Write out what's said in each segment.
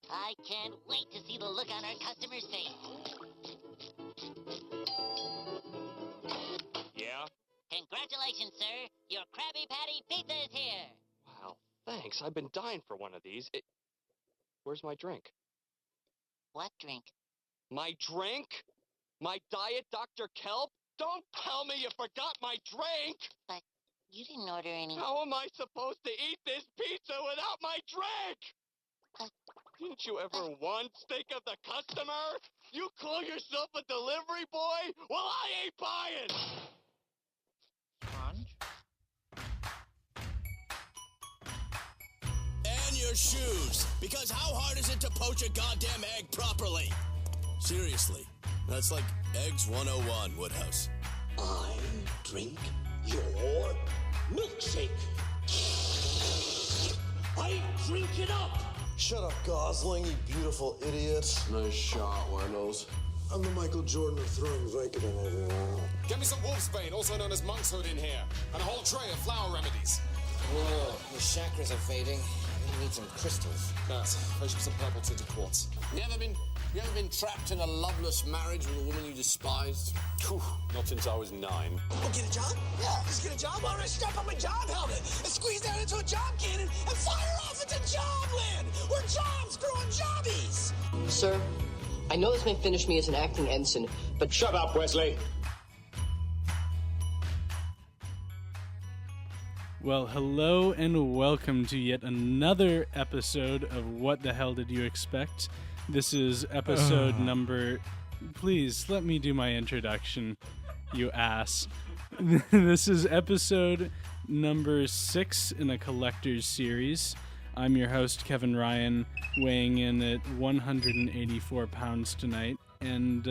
I can't wait to see the look on our customer's face. Yeah? Congratulations, sir. Your Krabby Patty pizza is here. Wow, thanks. I've been dying for one of these. Where's my drink? What drink? My drink? My Diet Dr. Kelp? Don't tell me you forgot my drink! But you didn't order any. How am I supposed to eat this pizza without my drink? Didn't you ever once think of the customer? You call yourself a delivery boy? Well, I ain't buying! And your shoes, because how hard is it to poach a goddamn egg properly? Seriously, that's like Eggs 101, Woodhouse. I drink your milkshake. I drink it up. Shut up, Gosling, you beautiful idiot. Nice shot, Windows. I'm the Michael Jordan of throwing Vicodin everywhere. Get me some wolfsbane, also known as monk's hood, in here, and a whole tray of flower remedies. Whoa, the chakras are fading. I need some crystals. Nurse, fetch me some purple tinted quartz. You ever been trapped in a loveless marriage with a woman you despised? Whew, not since I was 9. Oh, get a job? Yeah, just get a job. All right, strap on my job helmet and squeeze that into a job cannon and fire off into Jobland, where jobs grow on jobbies. Sir, I know this may finish me as an acting ensign, but... Shut up, Wesley. Well, hello and welcome to yet another episode of What the Hell Did You Expect? This is episode number... Please, let me do my introduction, you ass. This is episode number 6 in a collector's series. I'm your host, Kevin Ryan, weighing in at 184 pounds tonight. And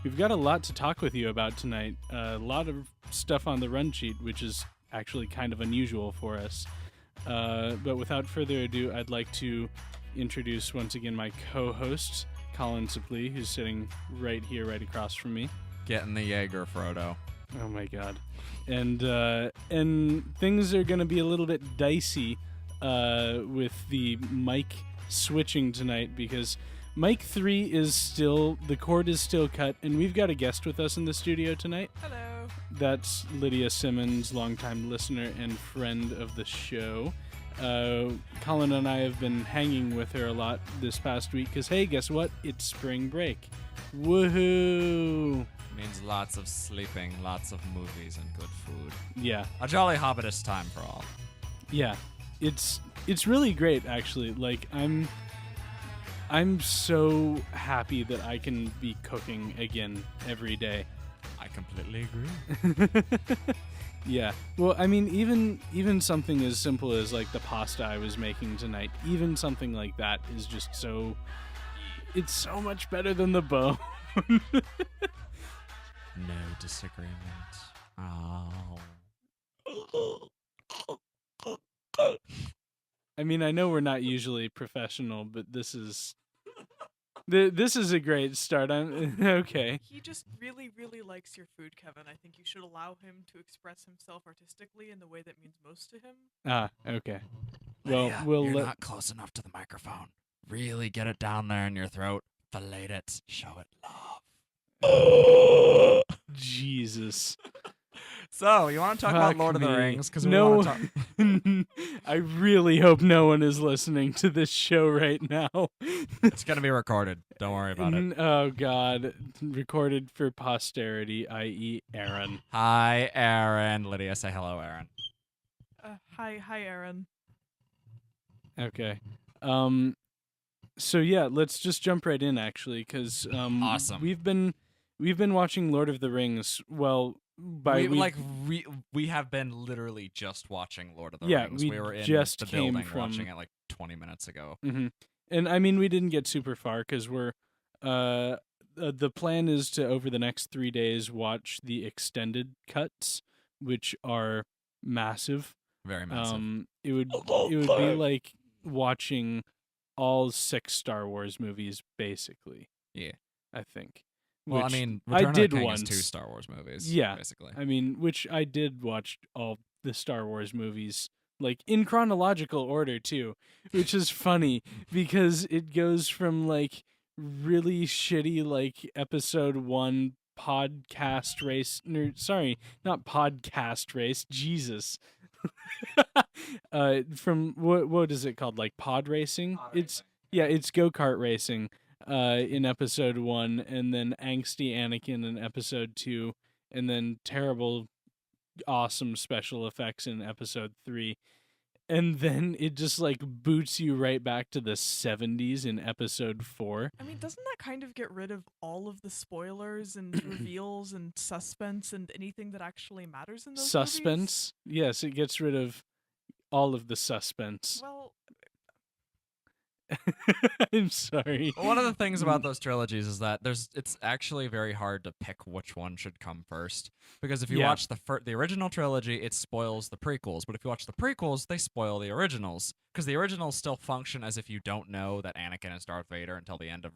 we've got a lot to talk with you about tonight. A lot of stuff on the run sheet, which is actually kind of unusual for us. But without further ado, I'd like to introduce once again my co-host, Colin, who's sitting right here, right across from me. Getting the Jaeger, Frodo. Oh my god. And things are going to be a little bit dicey with the mic switching tonight because mic 3 is still, the cord is still cut, and we've got a guest with us in the studio tonight. Hello. That's Lydia Simmons, longtime listener and friend of the show. Colin and I have been hanging with her a lot this past week because, hey, guess what? It's spring break. Woohoo! Means lots of sleeping, lots of movies, and good food. Yeah. A jolly hobbitist time for all. Yeah. It's really great, actually. Like, I'm so happy that I can be cooking again every day. I completely agree. Yeah. Well, I mean, even something as simple as like the pasta I was making tonight, even something like that is just so... It's so much better than the bone. No disagreement. Oh. I mean, I know we're not usually professional, but this is a great start. I'm okay. He just really, really likes your food, Kevin. I think you should allow him to express himself artistically in the way that means most to him. Ah, okay. Lydia, Well, you're not close enough to the microphone. Really get it down there in your throat. Fillet it. Show it love. Jesus. So, you want to talk about Lord of the Rings? Because no, I really hope no one is listening to this show right now. It's going to be recorded. Don't worry about it. Oh, God. Recorded for posterity, i.e. Aaron. Hi, Aaron. Lydia, say hello, Aaron. Hi, Aaron. Okay. So, yeah, let's just jump right in, actually, because awesome. We've been watching Lord of the Rings, well... We have been literally just watching Lord of the yeah, Rings. We were in just the came building from... watching it like 20 minutes ago. Mm-hmm. And I mean, we didn't get super far because we're the plan is to over the next 3 days watch the extended cuts, which are massive. Very massive. It would be like watching all 6 Star Wars movies, basically. Yeah, I think. Well, I mean, Return of the King is 2 Star Wars movies. Yeah, basically. I mean, which I did watch all the Star Wars movies like in chronological order too, which is funny because it goes from like really shitty like episode 1 podcast race. Sorry, not podcast race. Jesus. From what is it called? Like pod racing? It's go-kart racing in episode 1, and then angsty Anakin in episode 2, and then terrible awesome special effects in episode 3. And then it just like boots you right back to the 70s in episode 4. I mean, doesn't that kind of get rid of all of the spoilers and reveals and suspense and anything that actually matters in those Suspense? movies? Yes, it gets rid of all of the suspense. Well, I'm sorry. One of the things about those trilogies is that it's actually very hard to pick which one should come first, because if you watch the original trilogy, it spoils the prequels, but if you watch the prequels, they spoil the originals, because the originals still function as if you don't know that Anakin is Darth Vader until the end of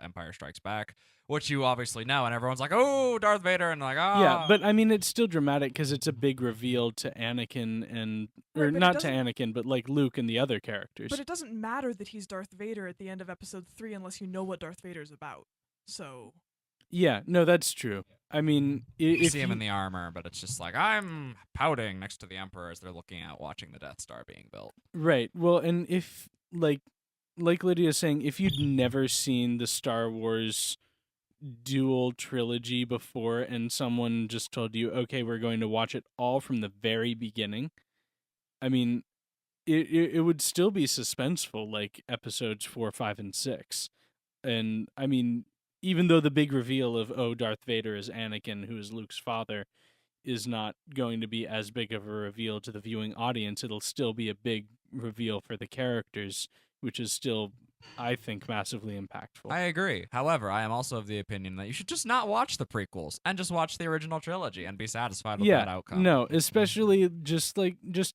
Empire Strikes Back, which you obviously know, and everyone's like, "Oh, Darth Vader," and like, "Ah." Yeah, but I mean, it's still dramatic because it's a big reveal to Anakin or not to Anakin, but like Luke and the other characters. But it doesn't matter that he's Darth Vader at the end of episode 3 unless you know what Darth Vader's about. So. Yeah, no, that's true. I mean, you see him in the armor, but it's just like, I'm pouting next to the Emperor as they're looking out, watching the Death Star being built. Right. Well, and if like Lydia's saying, if you'd never seen the Star Wars dual trilogy before and someone just told you, okay, we're going to watch it all from the very beginning, I mean, it would still be suspenseful, like episodes 4, 5, and 6. And I mean, even though the big reveal of, oh, Darth Vader is Anakin, who is Luke's father, is not going to be as big of a reveal to the viewing audience, it'll still be a big reveal for the characters, which is still, I think, massively impactful. I agree. However, I am also of the opinion that you should just not watch the prequels and just watch the original trilogy and be satisfied with that outcome. No, especially just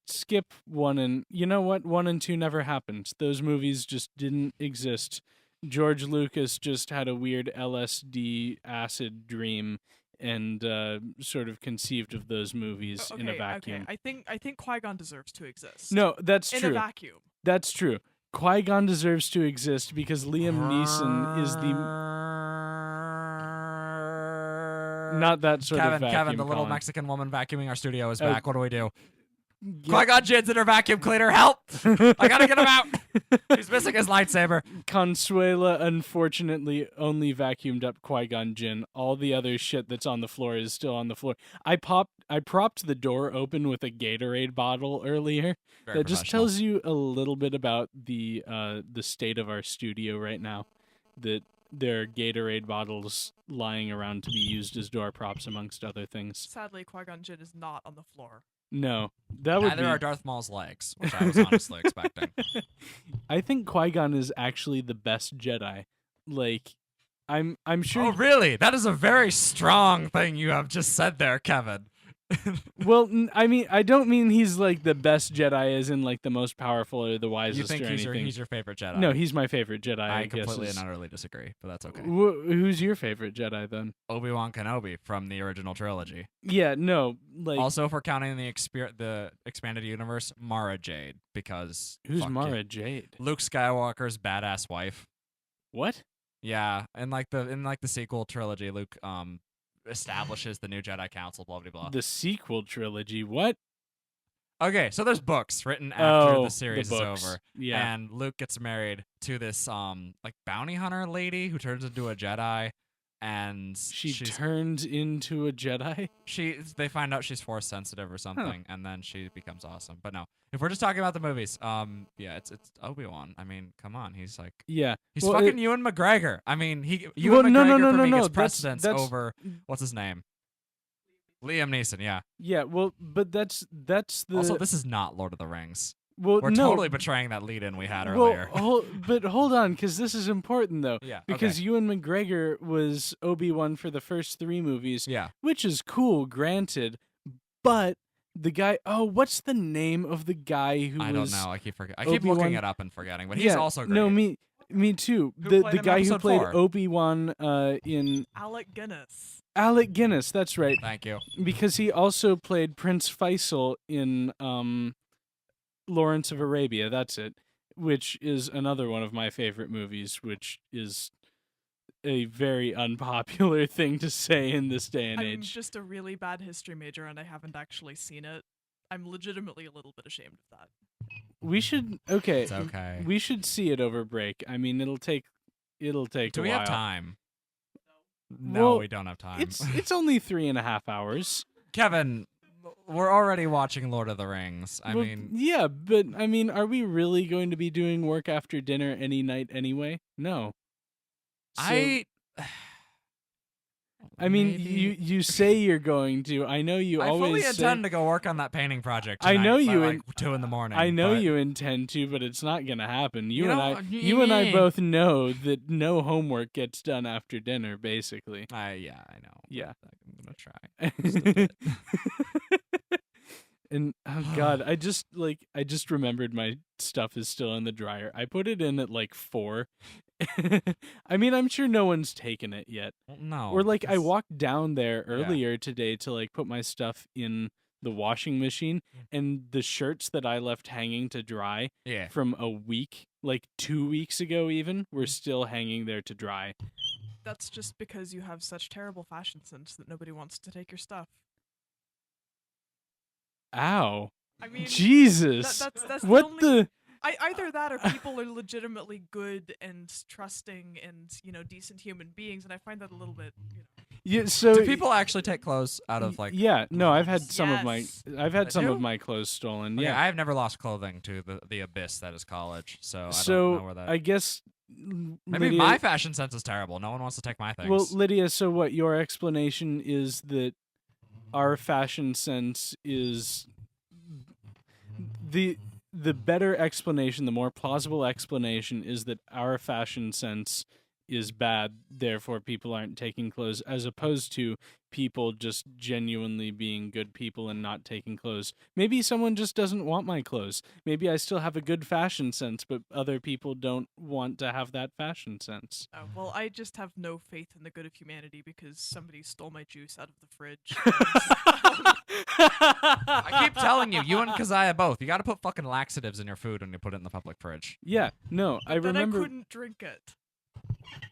skip 1 and, you know what? 1 and 2 never happened. Those movies just didn't exist. George Lucas just had a weird LSD acid dream and sort of conceived of those movies in a vacuum. Okay. I think Qui-Gon deserves to exist. No, that's true. In a vacuum. That's true. Qui-Gon deserves to exist because Liam Neeson is the... Not that sort of vacuum, Kevin, the little Colin. Mexican woman vacuuming our studio is back. What do we do? Qui-Gon Jinn's in her vacuum cleaner. Help! I gotta get him out! He's missing his lightsaber. Consuela unfortunately only vacuumed up Qui-Gon Jinn. All the other shit that's on the floor is still on the floor. I propped the door open with a Gatorade bottle earlier. Very that just tells you a little bit about the state of our studio right now. That there are Gatorade bottles lying around to be used as door props, amongst other things. Sadly, Qui-Gon Jinn is not on the floor. No, that would Neither be... are Darth Maul's legs, which I was honestly expecting. I think Qui-Gon is actually the best Jedi. Like, I'm sure... Oh, really? That is a very strong thing you have just said there, Kevin. Well, I mean, I don't mean he's like the best Jedi as in like the most powerful or the wisest You think or anything. he's your favorite Jedi? No, he's my favorite Jedi. I guess completely is... and utterly disagree, but that's okay. Who's your favorite Jedi then? Obi-Wan Kenobi from the original trilogy. Yeah, no, like... Also, if we're counting the expanded universe, Mara Jade, because... Who's Mara Jade? Luke Skywalker's badass wife. What? Yeah, in the sequel trilogy, Luke establishes the new Jedi Council, blah, blah, blah. The sequel trilogy, what? Okay, so there's books written after the is series over. Yeah. And Luke gets married to this like bounty hunter lady who turns into a Jedi, and she turns into a Jedi? They find out she's force sensitive or something, and then she becomes awesome. But no, if we're just talking about the movies, it's Obi-Wan. I mean, come on, he's like, yeah, he's fucking Ewan McGregor. I mean, Ewan McGregor for me gets precedence over what's his name, Liam Neeson. Yeah, yeah. Well, but that's the. Also, this is not Lord of the Rings. Well, we're totally betraying that lead-in we had earlier. But hold on, because this is important though. Yeah, because Ewan McGregor was Obi-Wan for the first 3 movies. Yeah, which is cool, granted. But the guy, what's the name of the guy who I was? don't know. I keep forgetting. I keep looking it up and forgetting. But he's also great. No, me too. The guy who played 4? Obi-Wan in Alec Guinness. Alec Guinness, that's right. Thank you. Because he also played Prince Faisal in Lawrence of Arabia, that's it, which is another one of my favorite movies, which is a very unpopular thing to say in this day and I'm age. just a really bad history major and I haven't actually seen it. I'm legitimately a little bit ashamed of that. We should It's okay. We should see it over break. I mean, it'll take Do a while. we have time? No, Well, we don't have time. It's only 3.5 hours. Kevin, we're already watching Lord of the Rings. I Well, mean, yeah, but I mean, are we really going to be doing work after dinner any night anyway? No. So, I mean, maybe. you say you're going to. I know you I always fully intend to go work on that painting project I tonight know by you like in- 2 in the morning. I know but you intend to, but it's not going to happen. You know, and I both know that no homework gets done after dinner, basically. yeah, I know. Yeah. I'm gonna try. Just a bit. And oh god, I just remembered my stuff is still in the dryer. I put it in at like 4. I mean, I'm sure no one's taken it yet. No. Or like I it's- walked down there earlier today to like put my stuff in the washing machine, and the shirts that I left hanging to dry Yeah. from a week, like 2 weeks ago even, were still hanging there to dry. That's just because you have such terrible fashion sense that nobody wants to take your stuff. Ow. I mean, Jesus. that's What the only. the Either that or people are legitimately good and trusting and, decent human beings, and I find that a little bit, Yeah, so Do people actually take clothes out of like? yeah, no, I've had some of Yes. some do? of my clothes stolen. Okay, Yeah. I've never lost clothing to the abyss that is college, so I So don't know where that. I guess Maybe Lydia, my fashion sense is terrible. No one wants to take my things. well, Lydia, so what your explanation is that our fashion sense is the better explanation, the more plausible explanation is that our fashion sense is bad, therefore people aren't taking clothes, as opposed to people just genuinely being good people and not taking clothes. Maybe someone just doesn't want my clothes. Maybe I still have a good fashion sense, but other people don't want to have that fashion sense. well, I just have no faith in the good of humanity because somebody stole my juice out of the fridge. I keep telling you, you and Kazaya both. You got to put fucking laxatives in your food when you put it in the public fridge. Yeah, no, I Then remember. I couldn't drink it.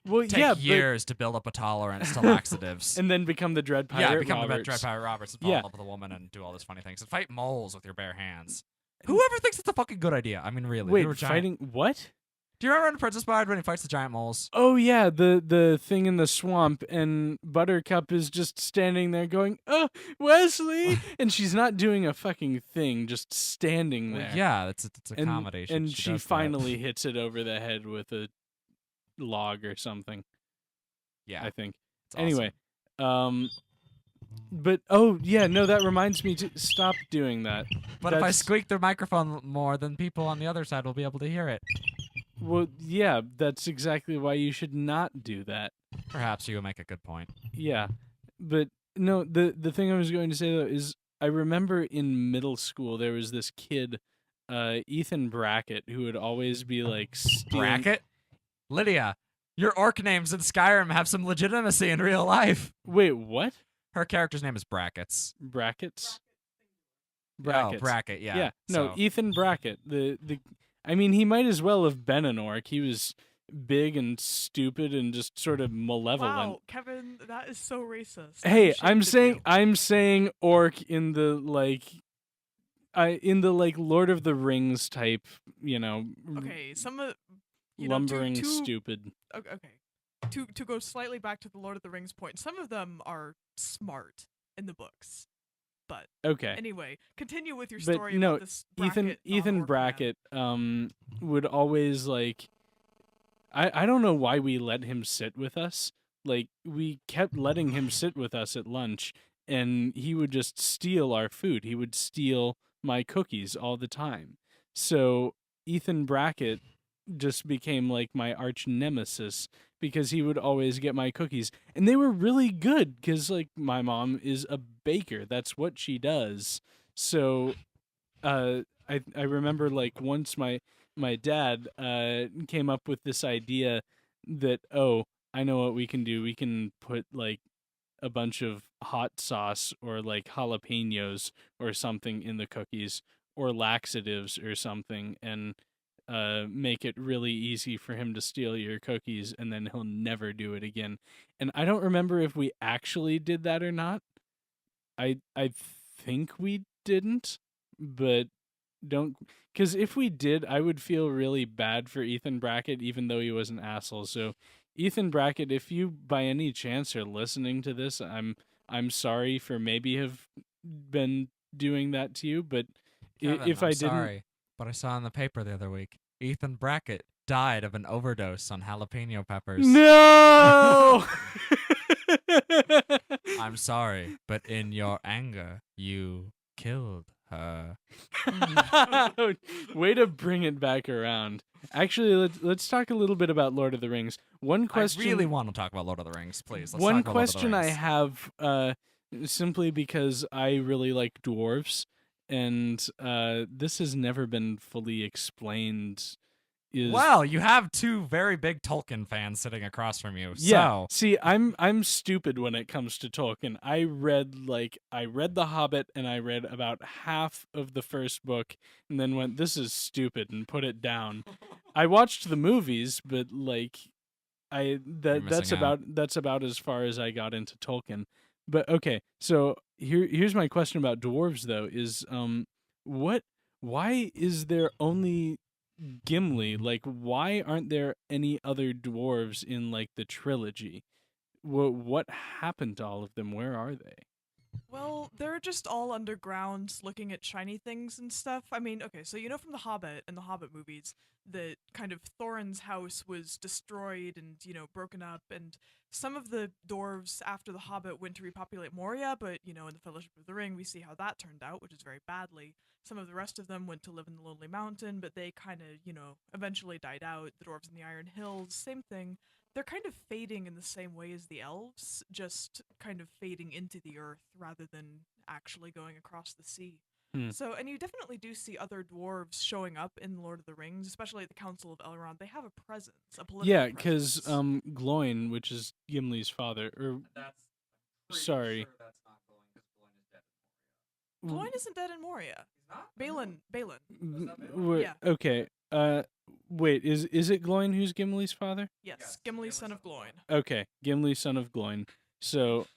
Well, Take yeah, years to build up a tolerance to laxatives. and then become the Dread Pirate Yeah, become Roberts. the Dread Pirate Roberts and fall Yeah. in love with a woman and do all these funny things and fight moles with your bare hands. Whoever thinks it's a fucking good idea? I mean, really. Wait, they were giant- fighting what? Do you remember in Princess Bride when he fights the giant moles? Oh yeah, the thing in the swamp, and Buttercup is just standing there going, "Oh, Wesley," and she's not doing a fucking thing, just standing there. Yeah, it's a and, comedy. And she she does that. finally hits it over the head with a log or something. Yeah, I think. it's awesome. Anyway, but oh yeah, no, that reminds me to stop doing that. But if I That's- squeak the microphone more, then people on the other side will be able to hear it. Well, yeah, that's exactly why you should not do that. Perhaps you will make a good point. Yeah, but no, the thing I was going to say though is I remember in middle school there was this kid, Ethan Brackett, who would always be like Bracket? Lydia, your orc names in Skyrim have some legitimacy in real life. Wait, what? Her character's name is Brackets. Brackets? Oh, Bracket, yeah. Yeah, no, so- Ethan Brackett. I mean, he might as well have been an orc. He was big and stupid and just sort of malevolent. Wow, Kevin, that is so racist. Hey, ashamed of I'm you. saying orc in the Lord of the Rings type, Okay, some of lumbering to stupid. Okay, to go slightly back to the Lord of the Rings point, some of them are smart in the books, but Okay. anyway, continue with your But story no, about this Brackett, Ethan non-orc man. Brackett would always like I don't know why we let him sit with us. Like we kept letting him sit with us at lunch, and he would just steal our food. He would steal my cookies all the time. So Ethan Brackett just became like my arch nemesis because he would always get my cookies, and they were really good because like my mom is a baker. That's what she does. So I remember like once my dad came up with this idea that, oh, I know what we can do. We can put like a bunch of hot sauce or like jalapenos or something in the cookies, or laxatives or something and make it really easy for him to steal your cookies, and then he'll never do it again. And I don't remember if we actually did that or not. I think we didn't, but don't, because if we did, I would feel really bad for Ethan Brackett, even though he was an asshole. So, Ethan Brackett, if you by any chance are listening to this, I'm sorry for maybe have been doing that to you, but Kevin, if I'm I didn't, sorry, but I saw in the paper the other week, Ethan Brackett died of an overdose on jalapeno peppers. No. I'm sorry, but in your anger, you killed her. Way to bring it back around. Actually, let's talk a little bit about Lord of the Rings. One question. I really want to talk about Lord of the Rings, please. Let's one talk about question Lord of I the Rings. have, simply because I really like dwarves, and this has never been fully explained. Well, you have two very big Tolkien fans sitting across from you. Yeah. So. See, I'm stupid when it comes to Tolkien. I read The Hobbit, and I read about half of the first book, and then went, "This is stupid," and put it down. I watched the movies, but that's about as far as I got into Tolkien. But okay, so here's my question about dwarves though: is why is there only Gimli? Like, why aren't there any other dwarves in like the trilogy? What happened to all of them? Where are they? Well, they're just all underground looking at shiny things and stuff. I mean, okay, so you know from The Hobbit and the Hobbit movies that kind of Thorin's house was destroyed and, broken up, and some of the dwarves after The Hobbit went to repopulate Moria, but, in the Fellowship of the Ring, we see how that turned out, which is very badly. Some of the rest of them went to live in the Lonely Mountain, but they kind of, eventually died out. The dwarves in the Iron Hills, same thing. They're kind of fading in the same way as the elves, just kind of fading into the earth rather than actually going across the sea. So, and you definitely do see other dwarves showing up in Lord of the Rings, especially at the Council of Elrond. They have a presence, a political presence. Yeah, because Gloin, which is Gimli's father, sorry. Sure that's not Gloin, because Gloin is dead in Moria. Gloin isn't dead in Moria. He's not? Balin. Yeah. Okay. Wait, is it Gloin who's Gimli's father? Yes, Gimli, son of Gloin. Okay, Gimli, son of Gloin. So,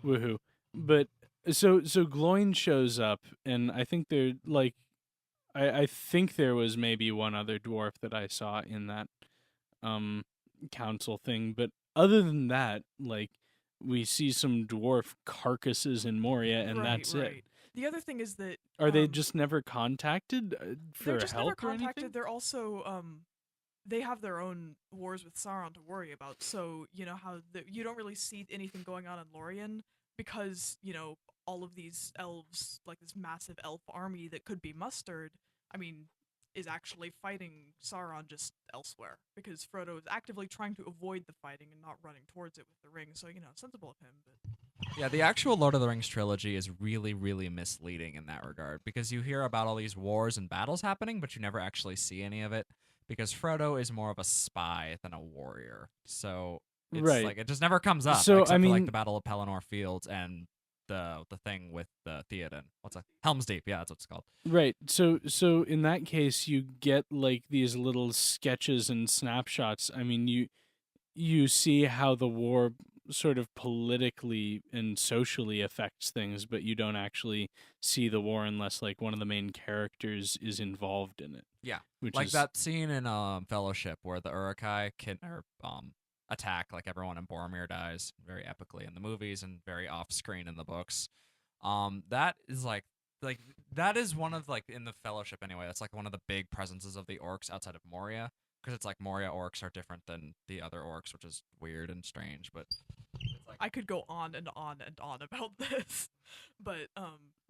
woohoo! But so Gloin shows up, and I think they're like, I think there was maybe one other dwarf that I saw in that council thing, but other than that, like, we see some dwarf carcasses in Moria, and that's it. The other thing is that are they just never contacted for they're just help never contacted. or anything? They're also they have their own wars with Sauron to worry about. So you know how you don't really see anything going on in Lorien because all of these elves, like this massive elf army that could be mustered. I mean, is actually fighting Sauron just elsewhere because Frodo is actively trying to avoid the fighting and not running towards it with the ring. So sensible of him, but. Yeah, the actual Lord of the Rings trilogy is really, really misleading in that regard because you hear about all these wars and battles happening, but you never actually see any of it because Frodo is more of a spy than a warrior. So it's like it just never comes up except for like the Battle of Pelennor Fields and the thing with the Theoden. What's that? Helm's Deep. Yeah, that's what it's called. Right. So in that case, you get like these little sketches and snapshots. I mean, you see how the war sort of politically and socially affects things, but you don't actually see the war unless like one of the main characters is involved in it. Yeah, like that scene in Fellowship where the Uruk-hai attack like everyone and Boromir dies very epically in the movies and very off screen in the books. That is like that is one of like in the Fellowship anyway. That's like one of the big presences of the orcs outside of Moria. Because it's like Moria orcs are different than the other orcs, which is weird and strange. But it's like I could go on and on and on about this, but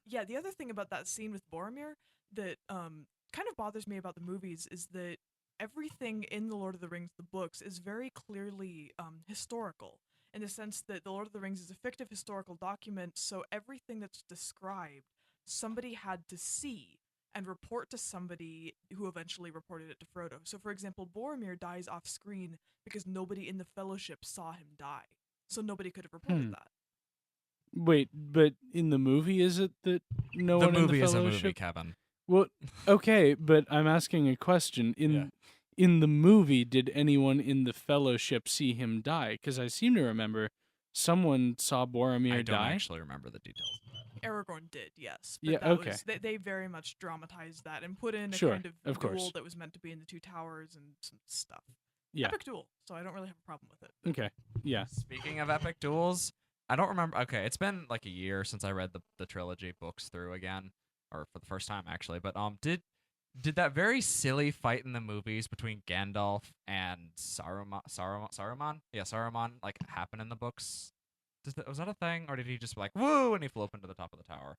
yeah. The other thing about that scene with Boromir that kind of bothers me about the movies is that everything in the Lord of the Rings, the books, is very clearly historical in the sense that the Lord of the Rings is a fictive historical document. So everything that's described, somebody had to see and report to somebody who eventually reported it to Frodo. So, for example, Boromir dies off screen because nobody in the Fellowship saw him die. So nobody could have reported that. Wait, but in the movie, is it that no one in the Fellowship? The movie is a movie, Kevin. Well, okay, but I'm asking a question. In the movie, did anyone in the Fellowship see him die? Because I seem to remember someone saw Boromir I don't die. actually remember the details. Aragorn did, yes. But Yeah, that okay. was they very much dramatized that and put in a Sure, kind of of duel course. that was meant to be in the Two Towers and some stuff. Yeah. Epic duel, so I don't really have a problem with it. Okay. Yeah. Speaking of epic duels, I don't remember. Okay, it's been like a year since I read the trilogy books through again, or for the first time actually. But did that very silly fight in the movies between Gandalf and Saruman? Yeah, Saruman like happen in the books. Was that a thing, or did he just be like woo and he flew up into the top of the tower?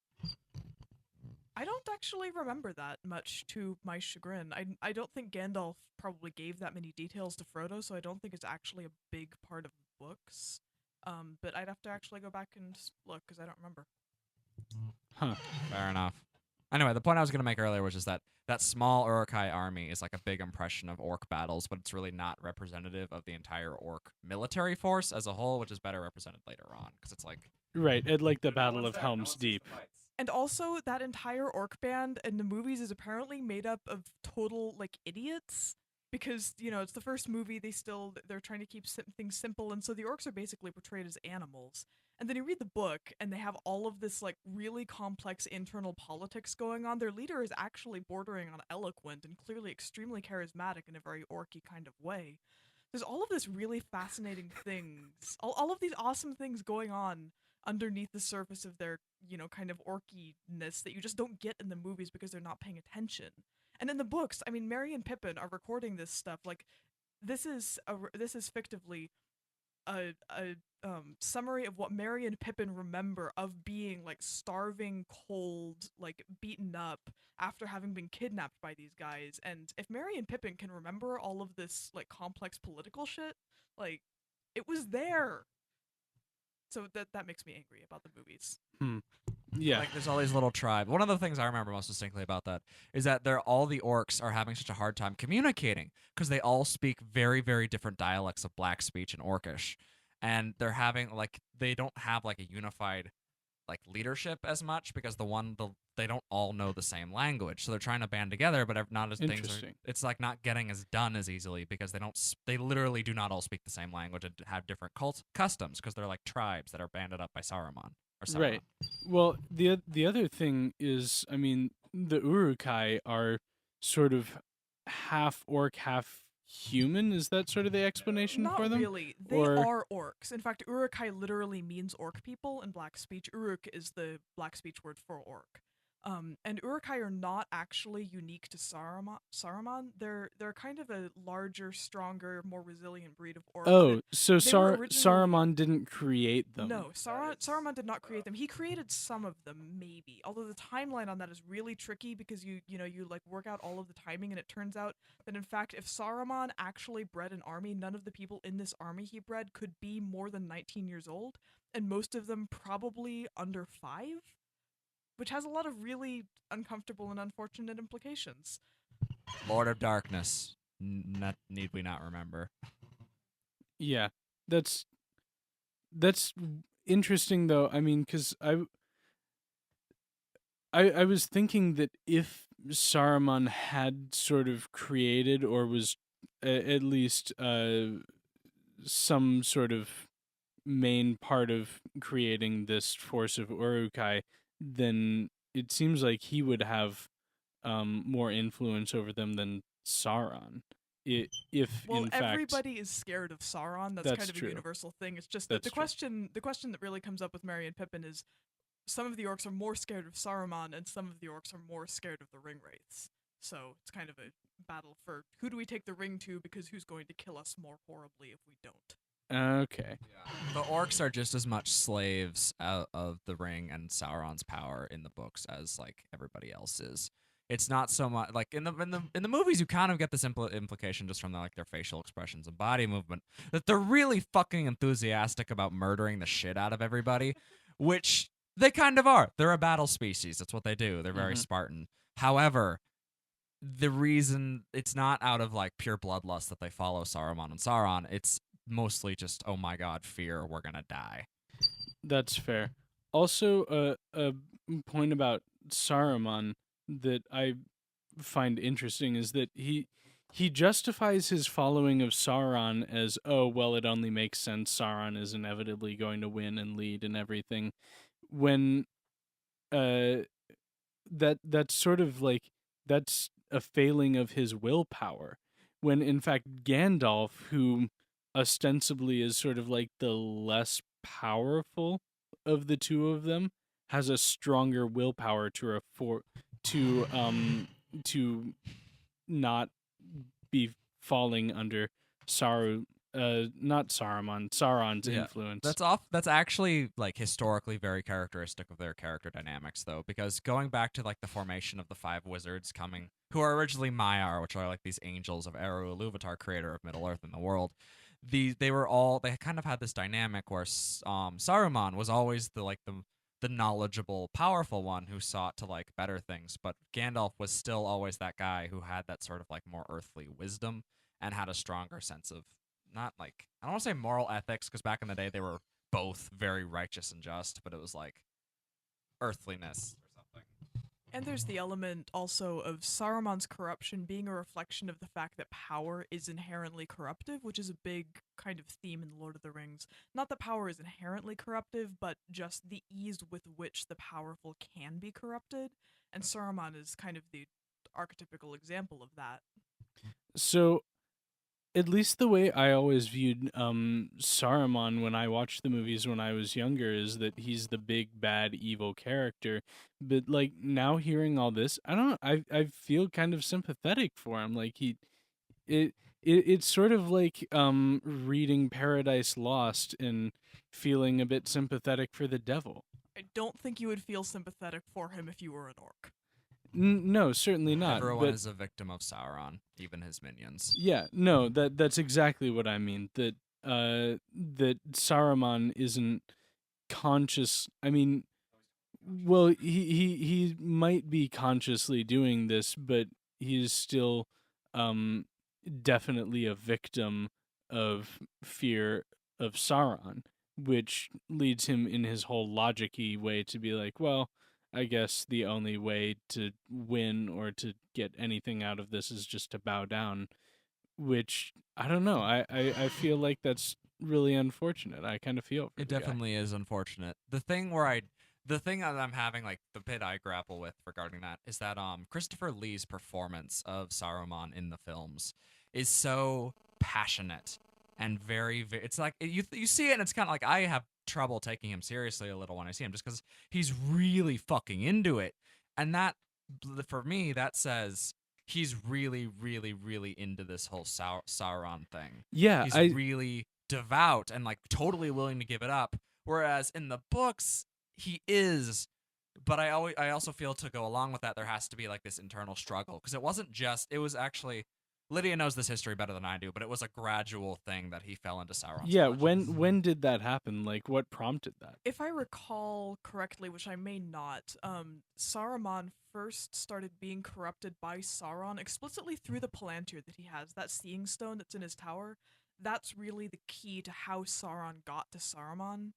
I don't actually remember that much, to my chagrin. I don't think Gandalf probably gave that many details to Frodo, so I don't think it's actually a big part of the books. But I'd have to actually go back and look because I don't remember. Huh. Fair enough. Anyway, the point I was going to make earlier was just that small Uruk-hai army is like a big impression of orc battles, but it's really not representative of the entire orc military force as a whole, which is better represented later on because it's like Right, at like the Battle of Helm's Deep. And also, that entire orc band in the movies is apparently made up of total like idiots because it's the first movie. They're trying to keep things simple, and so the orcs are basically portrayed as animals. And then you read the book, and they have all of this like really complex internal politics going on. Their leader is actually bordering on eloquent and clearly extremely charismatic in a very orky kind of way. There's all of this really fascinating things, all of these awesome things going on underneath the surface of their, kind of orkiness that you just don't get in the movies because they're not paying attention. And in the books, I mean, Merry and Pippin are recording this stuff. Like, this is fictively a summary of what Merry and Pippin remember of being like starving, cold, like beaten up after having been kidnapped by these guys. And if Merry and Pippin can remember all of this like complex political shit, like it was there. So that makes me angry about the movies. Yeah. Like there's all these little tribes. One of the things I remember most distinctly about that is that all the orcs are having such a hard time communicating because they all speak very, very different dialects of Black speech and Orcish. And they're having they don't have like a unified like leadership as much because they don't all know the same language. So they're trying to band together, but not as things are. It's like not getting as done as easily because they literally do not all speak the same language and have different customs because they're like tribes that are banded up by Saruman. Right. Well, the other thing is, I mean, the Uruk-hai are sort of half orc, half human. Is that sort of the explanation for them? Not really. They are orcs. In fact, Uruk-hai literally means orc people in Black speech. Uruk is the Black speech word for orc. And Uruk-hai are not actually unique to Saruman. They're kind of a larger, stronger, more resilient breed of orc. Oh, so Saruman didn't create them. No, Saruman did not create them. He created some of them, maybe. Although the timeline on that is really tricky because you like work out all of the timing, and it turns out that in fact, if Saruman actually bred an army, none of the people in this army he bred could be more than 19 years old, and most of them probably under 5. Which has a lot of really uncomfortable and unfortunate implications. Lord of Darkness. Need we not remember? Yeah, that's interesting though. I mean, because I was thinking that if Saruman had sort of created or was at least some sort of main part of creating this force of Uruk-hai, then it seems like he would have more influence over them than Sauron. If well, in fact, everybody is scared of Sauron. That's kind of true. A universal thing. It's just that That's the question that really comes up with Merry and Pippin is some of the orcs are more scared of Saruman and some of the orcs are more scared of the ring wraiths. So it's kind of a battle for who do we take the ring to because who's going to kill us more horribly if we don't. Okay. Yeah. The orcs are just as much slaves of the ring and Sauron's power in the books as like everybody else is. It's not so much like in the movies you kind of get this implication just from their facial expressions and body movement that they're really fucking enthusiastic about murdering the shit out of everybody, which they kind of are. They're a battle species. That's what they do. They're very Spartan. However, the reason it's not out of like pure bloodlust that they follow Saruman and Sauron, it's mostly just, oh my god, fear, we're gonna die. That's fair. Also, a point about Saruman that I find interesting is that he justifies his following of Sauron as, oh well, it only makes sense, Sauron is inevitably going to win and lead and everything, when that's sort of like, that's a failing of his willpower, when in fact Gandalf, who ostensibly is sort of like the less powerful of the two of them, has a stronger willpower to not be falling under not Saruman, Sauron's influence. That's actually like historically very characteristic of their character dynamics, though, because going back to like the formation of the five wizards coming, who are originally Maiar, which are like these angels of Eru Ilúvatar, creator of Middle Earth and the world. They kind of had this dynamic where Saruman was always the knowledgeable, powerful one who sought to like better things, but Gandalf was still always that guy who had that sort of like more earthly wisdom and had a stronger sense of, not like, I don't want to say moral ethics, because back in the day they were both very righteous and just, but it was like earthliness or something. And there's the element also of Saruman's corruption being a reflection of the fact that power is inherently corruptive, which is a big kind of theme in Lord of the Rings. Not that power is inherently corruptive, but just the ease with which the powerful can be corrupted. And Saruman is kind of the archetypical example of that. So, at least the way I always viewed Saruman when I watched the movies when I was younger is that he's the big bad evil character. But like now hearing all this, I don't know, I feel kind of sympathetic for him. Like it's sort of like reading Paradise Lost and feeling a bit sympathetic for the devil. I don't think you would feel sympathetic for him if you were an orc. No, certainly not. Everyone is a victim of Sauron, even his minions. Yeah, no, that's exactly what I mean. That that Saruman isn't conscious. I mean, well, he might be consciously doing this, but he's still definitely a victim of fear of Sauron, which leads him in his whole logic-y way to be like, well, I guess the only way to win or to get anything out of this is just to bow down, which, I don't know, I feel like that's really unfortunate. I kind of feel for it the definitely guy. is unfortunate. The thing that I'm having, like, the bit I grapple with regarding that is that Christopher Lee's performance of Saruman in the films is so passionate and very, very, it's like you see it and it's kind of like I have trouble taking him seriously a little when I see him, just because he's really fucking into it, and that, for me, that says he's really, really, really into this whole Sauron thing. Yeah, he's really devout and like totally willing to give it up. Whereas in the books, he is, but I also feel to go along with that, there has to be like this internal struggle, because it was actually, Lydia knows this history better than I do, but it was a gradual thing that he fell into Sauron's collection. When did that happen? Like, what prompted that? If I recall correctly, which I may not, Saruman first started being corrupted by Sauron explicitly through the Palantir that he has, that seeing stone that's in his tower. That's really the key to how Sauron got to Saruman,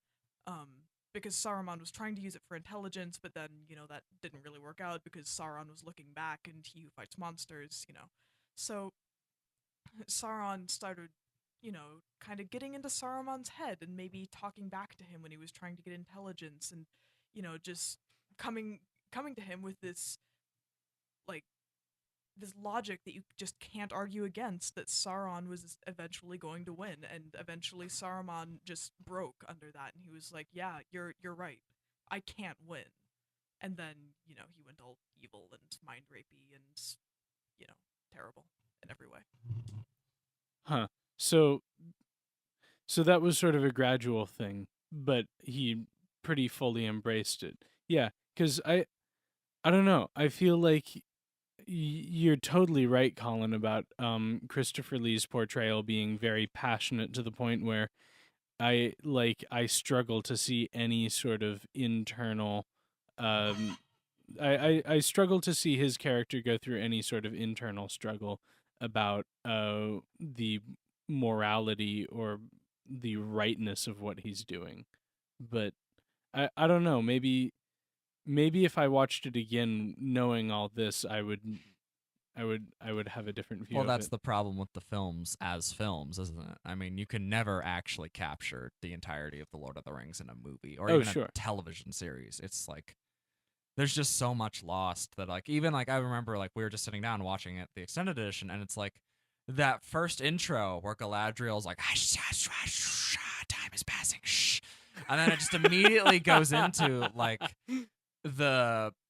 because Saruman was trying to use it for intelligence, but then, that didn't really work out because Sauron was looking back and he who fights monsters, So Sauron started, kind of getting into Saruman's head and maybe talking back to him when he was trying to get intelligence, and, just coming to him with this, like, this logic that you just can't argue against, that Sauron was eventually going to win, and eventually Saruman just broke under that, and he was like, yeah, you're right, I can't win. And then, he went all evil and mind rapey and, terrible in every way. Huh. So that was sort of a gradual thing, but he pretty fully embraced it. Yeah, because I don't know. I feel like you're totally right, Colin, about Christopher Lee's portrayal being very passionate to the point where I struggle to see any sort of internal. I struggle to see his character go through any sort of internal struggle about the morality or the rightness of what he's doing. But I don't know, maybe maybe if I watched it again, knowing all this, I would have a different view. Well, of that's it. the problem with the films as films, isn't it? I mean, you can never actually capture the entirety of the Lord of the Rings in a movie or even a television series. It's like there's just so much lost that like even like I remember like we were just sitting down watching it the extended edition, and it's like that first intro where Galadriel's like time is passing, shh, and then it just immediately goes into like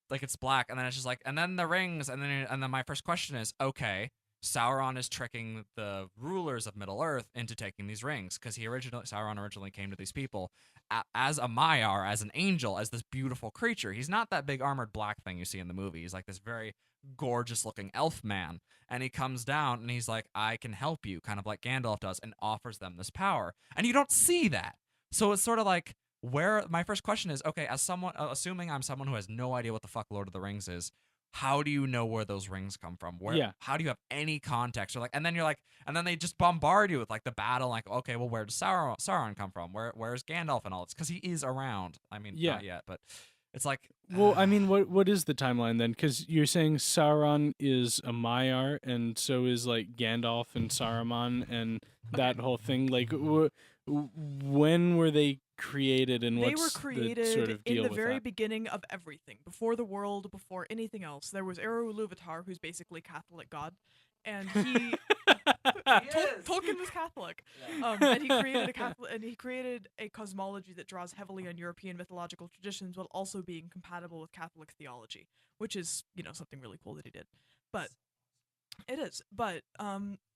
it's black, and then it's just like, and then the rings, and then my first question is, okay, Sauron is tricking the rulers of Middle Earth into taking these rings because Sauron originally came to these people as a Maiar, as an angel, as this beautiful creature. He's not that big armored black thing you see in the movie. He's like this very gorgeous looking elf man, and he comes down and he's like, I can help you, kind of like Gandalf does, and offers them this power, and you don't see that. So it's sort of like, where my first question is, okay, as someone, assuming I'm someone who has no idea what the fuck Lord of the Rings is, how do you know where those rings come from? How do you have any context? Or like, and then you're like, and then they just bombard you with like the battle, like, okay, well, where does Sauron come from? Where's Gandalf and all this? Because he is around. I mean, not yet, but it's like, well, I mean, what is the timeline then? Because you're saying Sauron is a Maiar, and so is like Gandalf and Saruman and that whole thing. Like, when were they created, and they what's were created the sort of deal in the with very that? beginning of everything, before the world, before anything else. There was Eru Ilúvatar, who's basically Catholic God, and he Tolkien was Catholic, and he created a cosmology that draws heavily on European mythological traditions while also being compatible with Catholic theology, which is something really cool that he did. But it is. But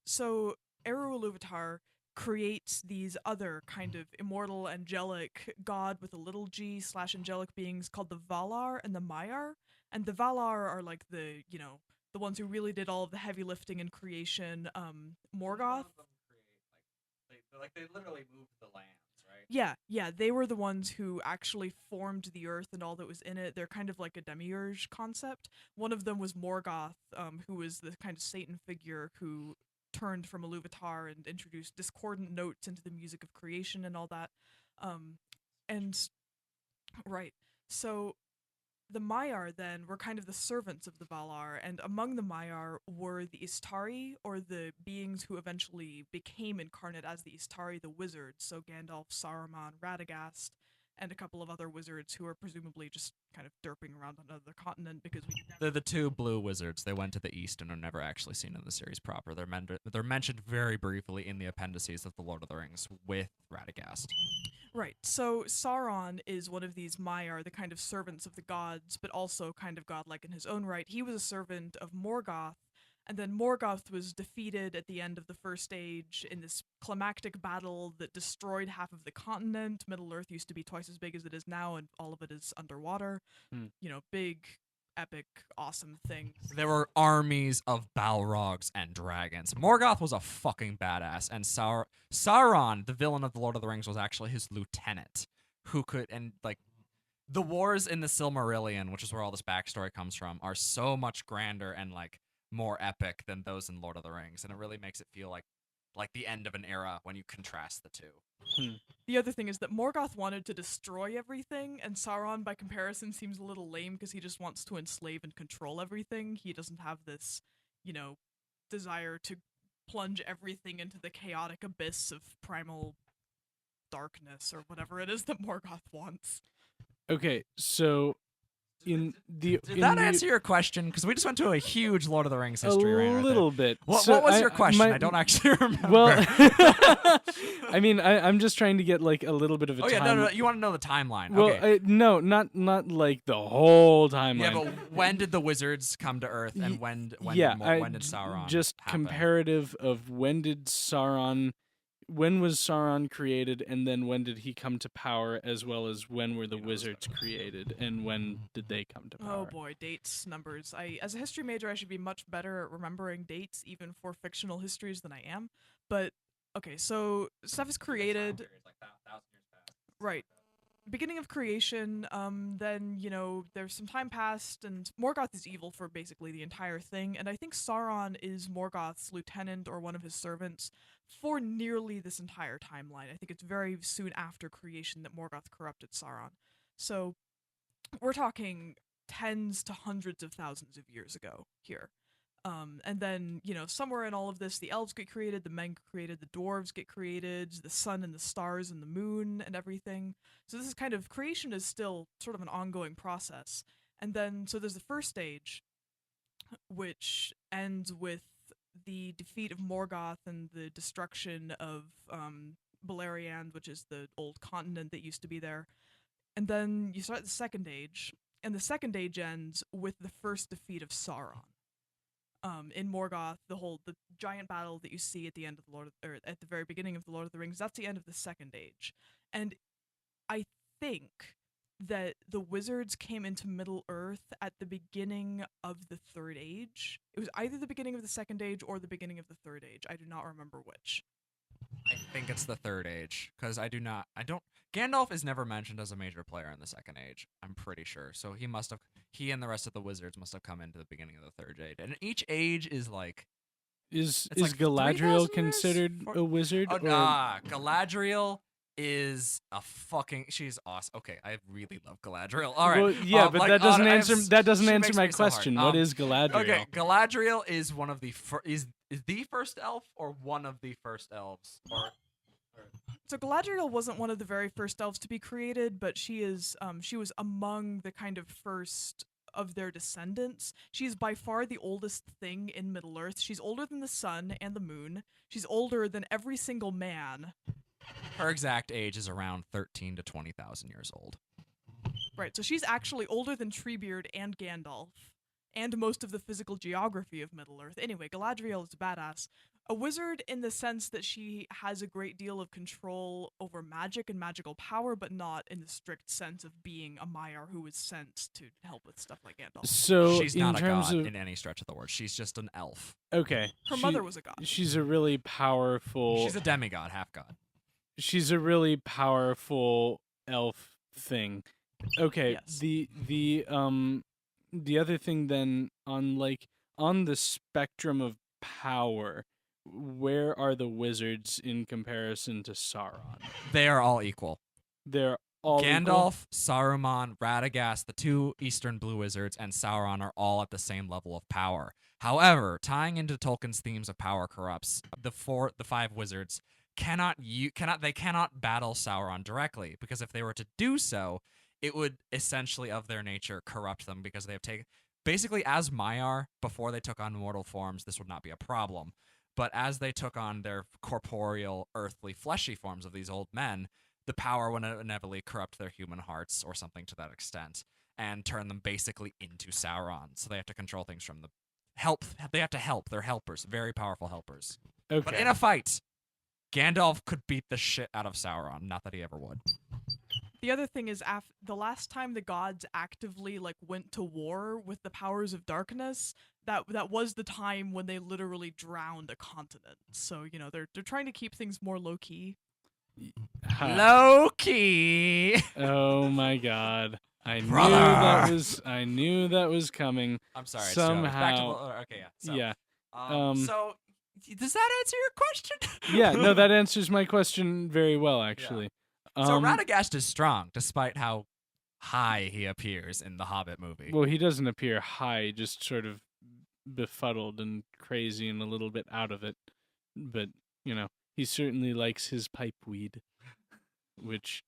so Eru Ilúvatar creates these other kind of immortal angelic god with a little g / angelic beings called the Valar and the Maiar. And the Valar are like the ones who really did all of the heavy lifting in creation. Morgoth. They literally moved the lands, right? Yeah, they were the ones who actually formed the earth and all that was in it. They're kind of like a demiurge concept. One of them was Morgoth, who was the kind of Satan figure who turned from Ilúvatar and introduced discordant notes into the music of creation and all that. So the Maiar then were kind of the servants of the Valar, and among the Maiar were the Istari, or the beings who eventually became incarnate as the Istari, the wizards, so Gandalf, Saruman, Radagast, and a couple of other wizards who are presumably just kind of derping around on another continent because They're the two blue wizards. They went to the east and are never actually seen in the series proper. They're mentioned very briefly in the appendices of The Lord of the Rings with Radagast. Right, so Sauron is one of these Maiar, the kind of servants of the gods, but also kind of godlike in his own right. He was a servant of Morgoth, and then Morgoth was defeated at the end of the First Age in this climactic battle that destroyed half of the continent. Middle-earth used to be twice as big as it is now, and all of it is underwater. Big, epic, awesome things. There were armies of Balrogs and dragons. Morgoth was a fucking badass, and Sauron, the villain of The Lord of the Rings, was actually his lieutenant, who could, and like, the wars in the Silmarillion, which is where all this backstory comes from, are so much grander and like more epic than those in Lord of the Rings, and it really makes it feel like the end of an era when you contrast the two. The other thing is that Morgoth wanted to destroy everything, and Sauron, by comparison, seems a little lame because he just wants to enslave and control everything. He doesn't have this, desire to plunge everything into the chaotic abyss of primal darkness or whatever it is that Morgoth wants. Okay, so Did that answer your question? Because we just went to a huge Lord of the Rings history rant. A little bit. What was your question? I don't actually remember. Well, I mean, I'm just trying to get like a little bit of a time. No. You want to know the timeline? Well, okay. No, not like the whole timeline. Yeah, but when did the wizards come to Earth, and when did Sauron? Just happen? Comparative of when was Sauron created, and then when did he come to power, as well as when were the wizards created, and when did they come to power? Oh boy, dates, numbers. As a history major, I should be much better at remembering dates, even for fictional histories, than I am. But, okay, so stuff is created. Right. Beginning of creation, then, there's some time passed, and Morgoth is evil for basically the entire thing, and I think Sauron is Morgoth's lieutenant or one of his servants for nearly this entire timeline. I think it's very soon after creation that Morgoth corrupted Sauron. So, we're talking tens to hundreds of thousands of years ago here. And then, somewhere in all of this, the elves get created, the men get created, the dwarves get created, the sun and the stars and the moon and everything. So this is kind of, creation is still sort of an ongoing process. And then, so there's the first stage, which ends with the defeat of Morgoth and the destruction of Beleriand, which is the old continent that used to be there. And then you start the second age, and the second age ends with the first defeat of Sauron. In Morgoth, the giant battle that you see at the end of at the very beginning of the Lord of the Rings, that's the end of the second age. And I think that the wizards came into Middle Earth at the beginning of the third age. It was either the beginning of the second age or the beginning of the third age. I do not remember which. I think it's the third age, because Gandalf is never mentioned as a major player in the second age, I'm pretty sure. So he and the rest of the wizards must have come into the beginning of the third age. And each age is like... Is like Galadriel considered a wizard? Oh, nah. Galadriel is she's awesome. Okay, I really love Galadriel. All right. Well, yeah, but that doesn't answer my question. So what is Galadriel? Okay, Galadriel is one of the is the first elf or one of the first elves? So Galadriel wasn't one of the very first elves to be created, but she was among the kind of first of their descendants. She's by far the oldest thing in Middle-earth. She's older than the sun and the moon. She's older than every single man. Her exact age is around 13 to 20,000 years old. Right, so she's actually older than Treebeard and Gandalf, and most of the physical geography of Middle-earth. Anyway, Galadriel is badass. A wizard in the sense that she has a great deal of control over magic and magical power, but not in the strict sense of being a Maiar who is sent to help with stuff like Gandalf. So she's not a god in any stretch of the word. She's just an elf. Okay. Her mother was a god. She's a really powerful... She's a demigod, half god. She's a really powerful elf thing. Okay, yes. the other thing then on the spectrum of power, where are the wizards in comparison to Sauron? They are all equal. They're all Gandalf, Saruman, Radagast, the two Eastern Blue Wizards, and Sauron are all at the same level of power. However, tying into Tolkien's themes of power corrupts, the five wizards cannot battle Sauron directly, because if they were to do so, it would essentially of their nature corrupt them, because they have taken basically as Maiar before they took on mortal forms, this would not be a problem. But as they took on their corporeal, earthly, fleshy forms of these old men, the power would inevitably corrupt their human hearts or something to that extent and turn them basically into Sauron. So they have to control things from the help. They have to help. They're helpers, very powerful helpers. Okay. But in a fight, Gandalf could beat the shit out of Sauron. Not that he ever would. The other thing is, the last time the gods actively went to war with the powers of darkness, that was the time when they literally drowned a continent. So they're trying to keep things more low key. Low key. Oh my God! I knew that was coming. I'm sorry. Somehow. Okay. Yeah. So does that answer your question? Yeah. No, that answers my question very well, actually. Yeah. So Radagast is strong, despite how high he appears in the Hobbit movie. Well, he doesn't appear high, just sort of befuddled and crazy and a little bit out of it. But, he certainly likes his pipe weed, which...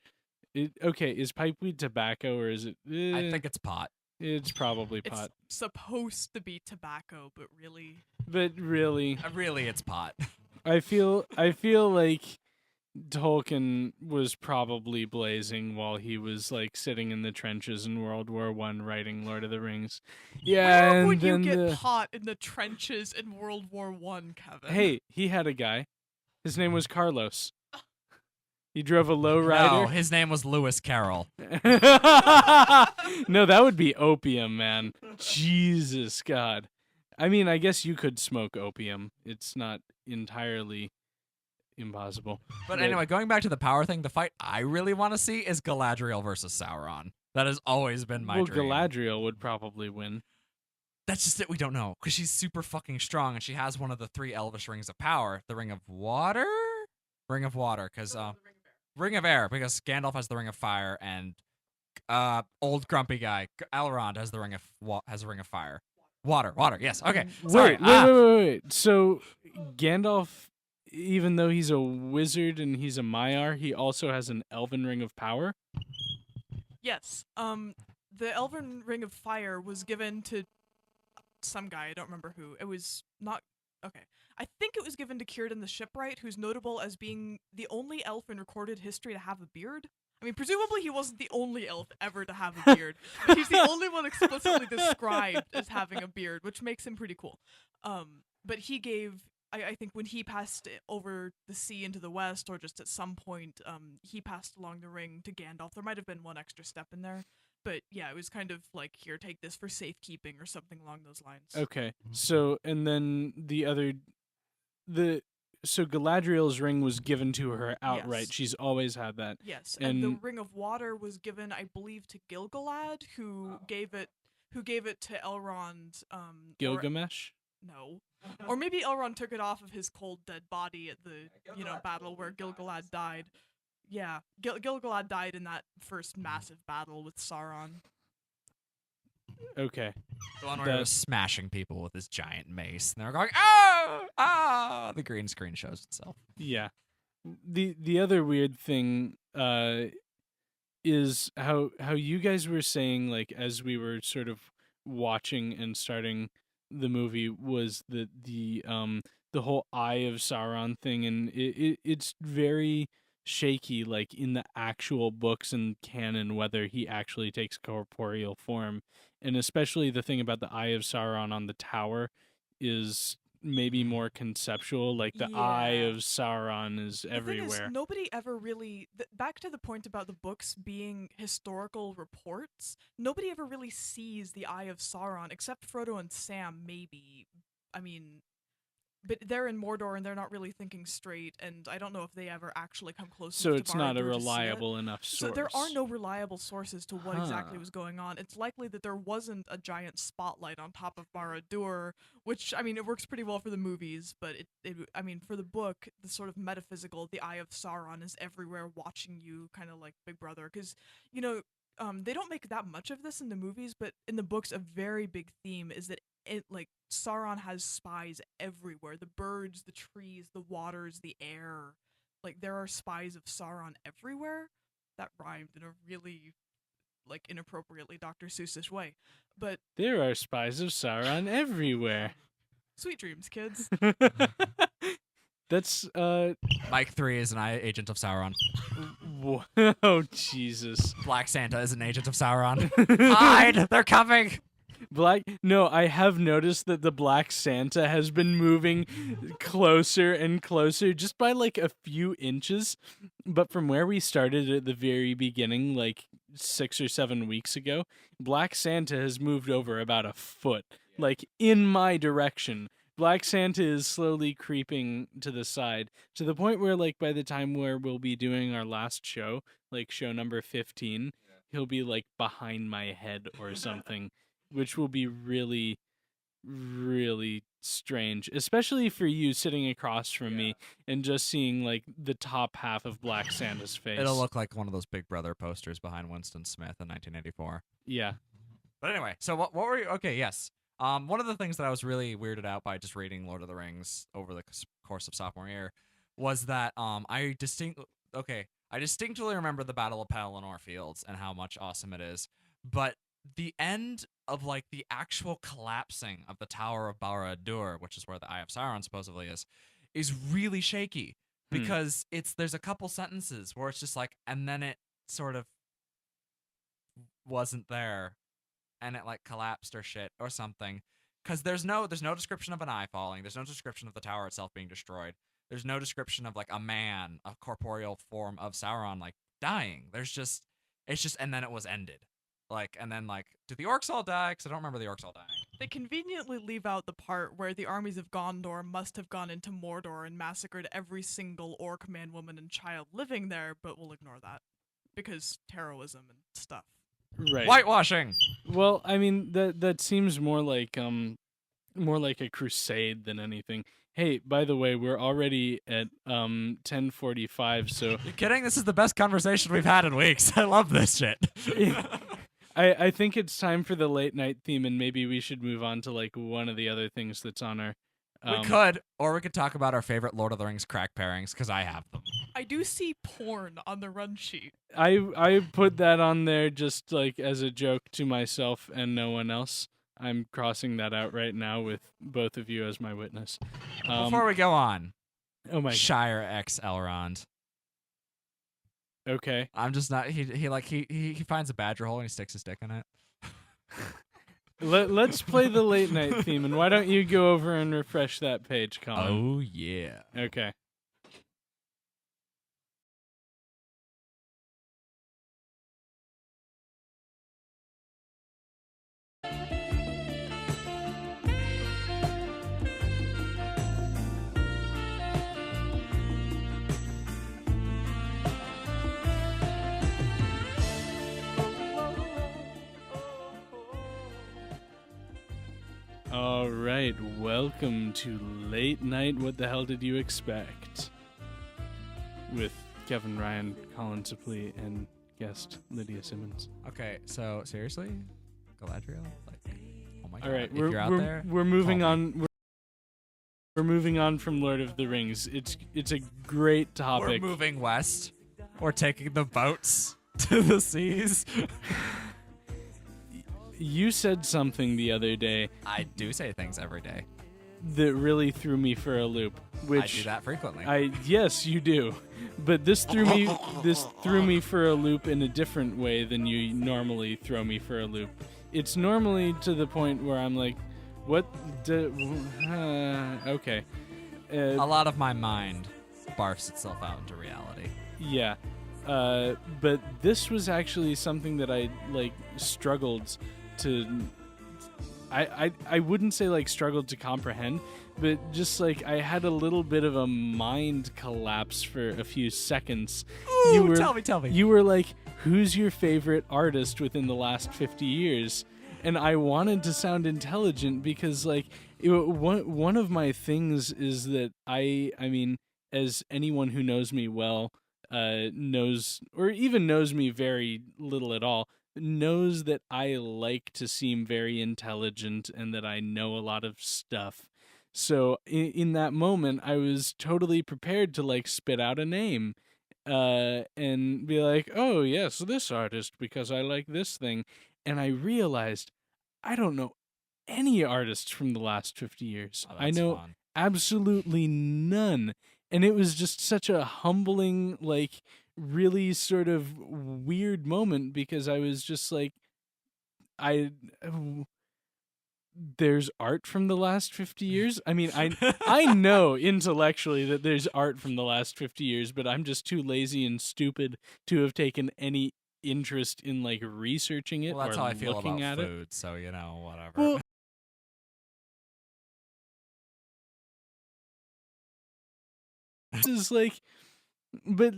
is pipe weed tobacco or is it... I think it's pot. It's probably pot. It's supposed to be tobacco, but really... Really, it's pot. I feel like Tolkien was probably blazing while he was sitting in the trenches in World War I writing Lord of the Rings. Yeah, where would you get pot in the trenches in World War I, Kevin? Hey, he had a guy. His name was Carlos. He drove a lowrider. No, his name was Lewis Carroll. No, that would be opium, man. Jesus God. I mean, I guess you could smoke opium. It's not entirely impossible. But anyway, going back to the power thing, the fight I really want to see is Galadriel versus Sauron. That has always been my dream. Galadriel would probably win. That's just it. We don't know, because she's super fucking strong, and she has one of the 3 Elvish rings of power. The Ring of Water? Ring of Water, because... Ring of Air, because Gandalf has the Ring of Fire, and old grumpy guy. Elrond has the ring of fire. Water. Yes. Okay. Wait. So Gandalf, even though he's a wizard and he's a Maiar, he also has an elven ring of power? Yes. The Elven Ring of Fire was given to some guy, I don't remember who. It was not... Okay. I think it was given to Círdan the Shipwright, who's notable as being the only elf in recorded history to have a beard. I mean, presumably he wasn't the only elf ever to have a beard, but he's the only one explicitly described as having a beard, which makes him pretty cool. But he gave... I think when he passed over the sea into the west, or just at some point, he passed along the ring to Gandalf. There might have been one extra step in there. But yeah, it was kind of like, here, take this for safekeeping or something along those lines. Okay. So, and then so Galadriel's ring was given to her outright. Yes. She's always had that. Yes, and the Ring of Water was given, I believe, to Gil-galad, who gave it to Elrond. Gilgamesh? No. Or maybe Elrond took it off of his cold dead body at the battle where Gil-galad died. Yeah, Gil-galad died in that first massive battle with Sauron. Okay. The one where he was smashing people with his giant mace, and they're going, ah! The green screen shows itself. Yeah. The other weird thing is how you guys were saying, like, as we were sort of watching and starting the movie, was the whole Eye of Sauron thing, and it's very shaky, like in the actual books and canon, whether he actually takes corporeal form. And especially the thing about the Eye of Sauron on the tower is maybe more conceptual, like the Eye of Sauron is everywhere. Thing is, nobody ever really, back to the point about the books being historical reports, nobody ever really sees the Eye of Sauron, except Frodo and Sam, maybe. I mean, but they're in Mordor and they're not really thinking straight, and I don't know if they ever actually come close so enough it's to not a Barad-dûr to see reliable it. enough source. So there are no reliable sources to what exactly was going on. It's likely that there wasn't a giant spotlight on top of Barad-dûr, which, I mean, it works pretty well for the movies, but I mean, for the book, the sort of metaphysical, the Eye of Sauron is everywhere watching you, kind of like Big Brother, because, you know, they don't make that much of this in the movies, but in the books, a very big theme is that Sauron has spies everywhere. The birds, the trees, the waters, the air. Like, there are spies of Sauron everywhere. That rhymed in a really, like, inappropriately Dr. Seussish way. But there are spies of Sauron everywhere. Sweet dreams, kids. That's, Mike 3 is an agent of Sauron. Oh, Jesus. Black Santa is an agent of Sauron. Hide! They're coming! No, I have noticed that the Black Santa has been moving closer and closer just by like a few inches. But from where we started at the very beginning, like 6 or 7 weeks ago, Black Santa has moved over about a foot, like in my direction. Black Santa is slowly creeping to the side to the point where, like, by the time where we'll be doing our last show, like show number 15, he'll be like behind my head or something. Which will be really, really strange, especially for you sitting across from me and just seeing like the top half of Black Santa's face. It'll look like one of those Big Brother posters behind Winston Smith in 1984. Yeah. But anyway, so what were you? Okay, yes. One of the things that I was really weirded out by just reading Lord of the Rings over the course of sophomore year was that I distinctly remember the Battle of Pelennor Fields and how much awesome it is, but the end of like the actual collapsing of the Tower of Barad-dûr, which is where the Eye of Sauron supposedly is really shaky because there's a couple sentences where it's just like, and then it sort of wasn't there, and it like collapsed or shit or something, because there's no description of an eye falling, there's no description of the tower itself being destroyed, there's no description of like a man, a corporeal form of Sauron like dying. It's just and then it was ended. Like, and then, like, did the orcs all die? Because I don't remember the orcs all dying. They conveniently leave out the part where the armies of Gondor must have gone into Mordor and massacred every single orc man, woman, and child living there, but we'll ignore that. Because heroism and stuff. Right. Whitewashing! Well, I mean, that seems more like a crusade than anything. Hey, by the way, we're already at 10:45, so You kidding? This is the best conversation we've had in weeks. I love this shit. I think it's time for the late night theme, and maybe we should move on to like one of the other things that's on our. We could, or we could talk about our favorite Lord of the Rings crack pairings, because I have them. I do see porn on the run sheet. I put that on there just like as a joke to myself and no one else. I'm crossing that out right now with both of you as my witness. Before we go on, oh my Shire X Elrond. Okay. I'm just not. He finds a badger hole and he sticks his dick in it. Let's play the late night theme, and why don't you go over and refresh that page, Colin? Oh yeah. Okay. All right, welcome to Late Night What the Hell Did You Expect? With Kevin Ryan, Colin Suplee, and guest Lydia Simmons. Okay, so seriously? Galadriel? Like, oh my god. All right, if you're out there, we're moving on. We're moving on from Lord of the Rings. It's a great topic. We're moving west. We're taking the boats to the seas. You said something the other day. I do say things every day. That really threw me for a loop. Which I do that frequently. Yes, you do. But this threw me for a loop in a different way than you normally throw me for a loop. It's normally to the point where I'm like, what? Okay. A lot of my mind barfs itself out into reality. Yeah. But this was actually something that I struggled to. I wouldn't say struggled to comprehend, but just I had a little bit of a mind collapse for a few seconds. Ooh, tell me. You were like, who's your favorite artist within the last 50 years? And I wanted to sound intelligent because one of my things is that I mean, as anyone who knows me well knows, or even knows me very little at all, knows that I like to seem very intelligent and that I know a lot of stuff. So in that moment, I was totally prepared to spit out a name and be like, oh, yes, this artist because I like this thing. And I realized I don't know any artists from the last 50 years. I know fun. Absolutely none. And it was just such a humbling, really sort of weird moment because I was just there's art from the last 50 years? I mean, I know intellectually that there's art from the last 50 years, but I'm just too lazy and stupid to have taken any interest in researching it. Well, that's or how I feel looking about at food, it. so whatever. Well, this is but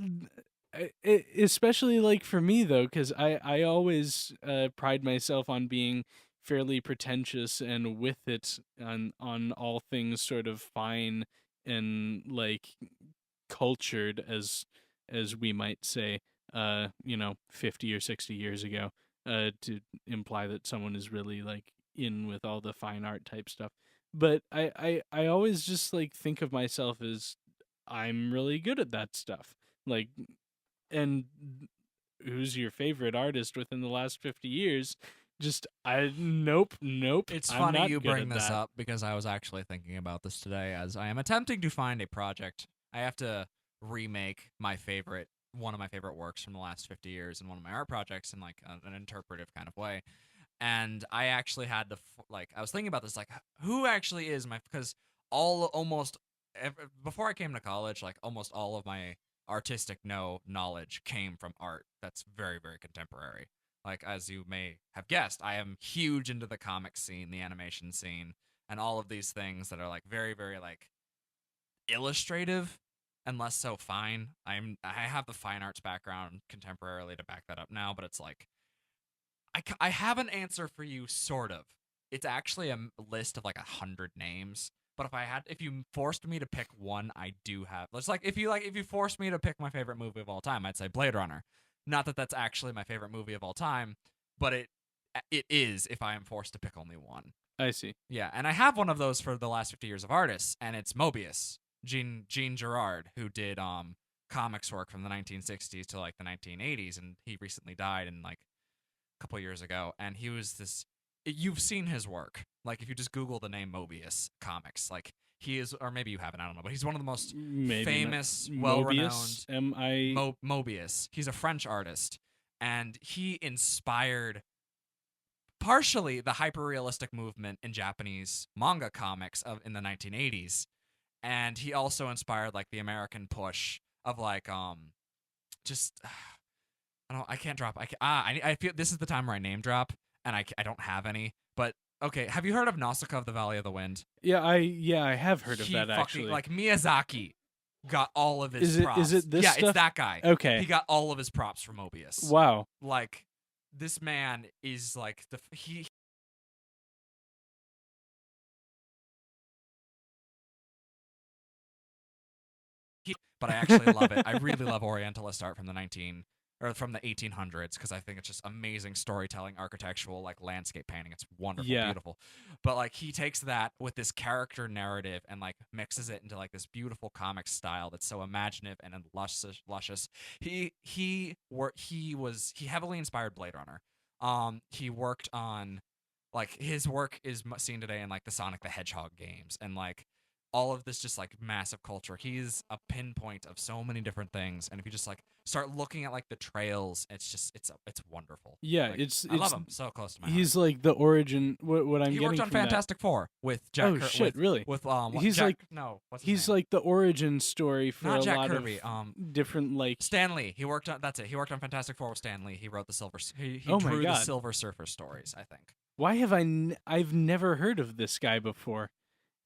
especially for me though, because I always pride myself on being fairly pretentious and with it on all things sort of fine and cultured as we might say 50 or 60 years ago to imply that someone is really in with all the fine art type stuff. But I always just think of myself as I'm really good at that stuff. And who's your favorite artist within the last 50 years? Nope. It's I'm funny not you good bring at this that. up because I was actually thinking about this today as I am attempting to find a project. I have to remake one of my favorite works from the last 50 years in one of my art projects in an interpretive kind of way. And I actually had to I was thinking about this who actually is because before I came to college, almost all of my artistic knowledge came from art that's very, very contemporary. As you may have guessed, I am huge into the comic scene, the animation scene, and all of these things that are very, very illustrative and less so fine. I have the fine arts background contemporarily to back that up now, but it's I have an answer for you, sort of. It's actually a list of 100 names, But if you forced me to pick one, I do have. It's like if you forced me to pick my favorite movie of all time, I'd say Blade Runner. Not that that's actually my favorite movie of all time, but it is if I am forced to pick only one. I see. Yeah, and I have one of those for the last 50 years of artists, and it's Mobius, Jean Girard, who did comics work from the 1960s to like the 1980s, and he recently died in like a couple years ago. And he was this. You've seen his work, like if you just Google the name Mobius comics, like he is, or maybe you haven't, I don't know, but he's one of the most famous, well-renowned. Mobius. He's a French artist, and he inspired partially the hyper-realistic movement in Japanese manga comics in the 1980s, and he also inspired like the American push of like just I can't drop I feel this is the time where I name drop, and I don't have any, but okay, have you heard of Nausicaa of the Valley of the Wind? Yeah, I have heard of that actually. Like Miyazaki got all of his props. Is it this Yeah, stuff? it's that guy. Okay. He got all of his props from Mobius. Wow. Like this man is like but I actually love it. I really love Orientalist art from the 1800s because I think it's just amazing storytelling, architectural, like landscape painting. It's wonderful, beautiful. But like he takes that with this character narrative and like mixes it into like this beautiful comic style that's so imaginative and luscious. He heavily inspired Blade Runner. He worked on like his work is seen today in like the Sonic the Hedgehog games and like all of this just like massive culture. He's a pinpoint of so many different things, and if you just like start looking at like the trails, it's wonderful. Yeah, like, I love him so close to my he's heart. like the origin. What I'm he getting worked on from Fantastic Four with Jack. Really? With he's Jack, like what's his he's name? like the origin story for Not a Jack lot Kirby, of different like Stan Lee. He worked on He worked on Fantastic Four with Stan Lee. He wrote the Silver. He Oh my drew the God. Silver Surfer stories. I think. Why have I've never heard of this guy before,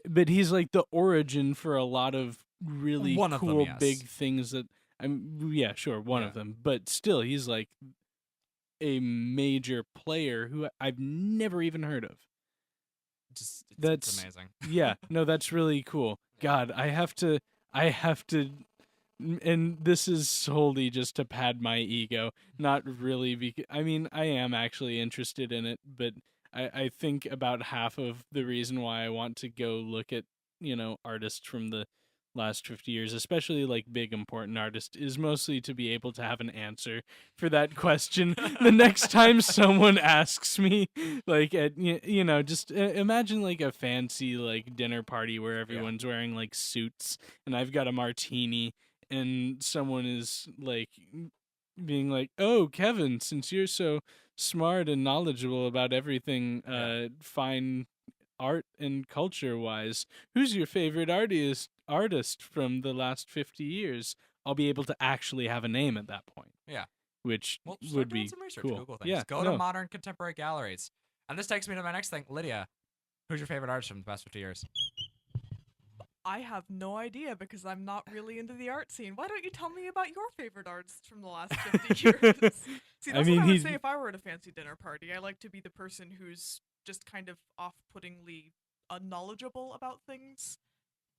but he's like the origin for a lot of really One of cool them, yes. big things that one of them, but still he's like a major player who I've never even heard of. It's amazing. Yeah, no, that's really cool. God, I have to, and this is solely just to pad my ego, not really because, I mean, I am actually interested in it, but I think about half of the reason why I want to go look at, artists from the last 50 years, especially like big important artists, is mostly to be able to have an answer for that question the next time someone asks me, like at just imagine like a fancy like dinner party where everyone's wearing like suits and I've got a martini and someone is like being like, "Oh, Kevin, since you're so smart and knowledgeable about everything fine art and culture wise, who's your favorite artist from the last 50 years?" I'll be able to actually have a name at that point. Yeah. Which start would doing be some research, cool. Google things. Yeah, Go to modern contemporary galleries. And this takes me to my next thing. Lydia, who's your favorite artist from the past 50 years? I have no idea because I'm not really into the art scene. Why don't you tell me about your favorite artists from the last 50 years? See, that's what I would say if I were at a fancy dinner party. I like to be the person who's just kind of off-puttingly unknowledgeable about things.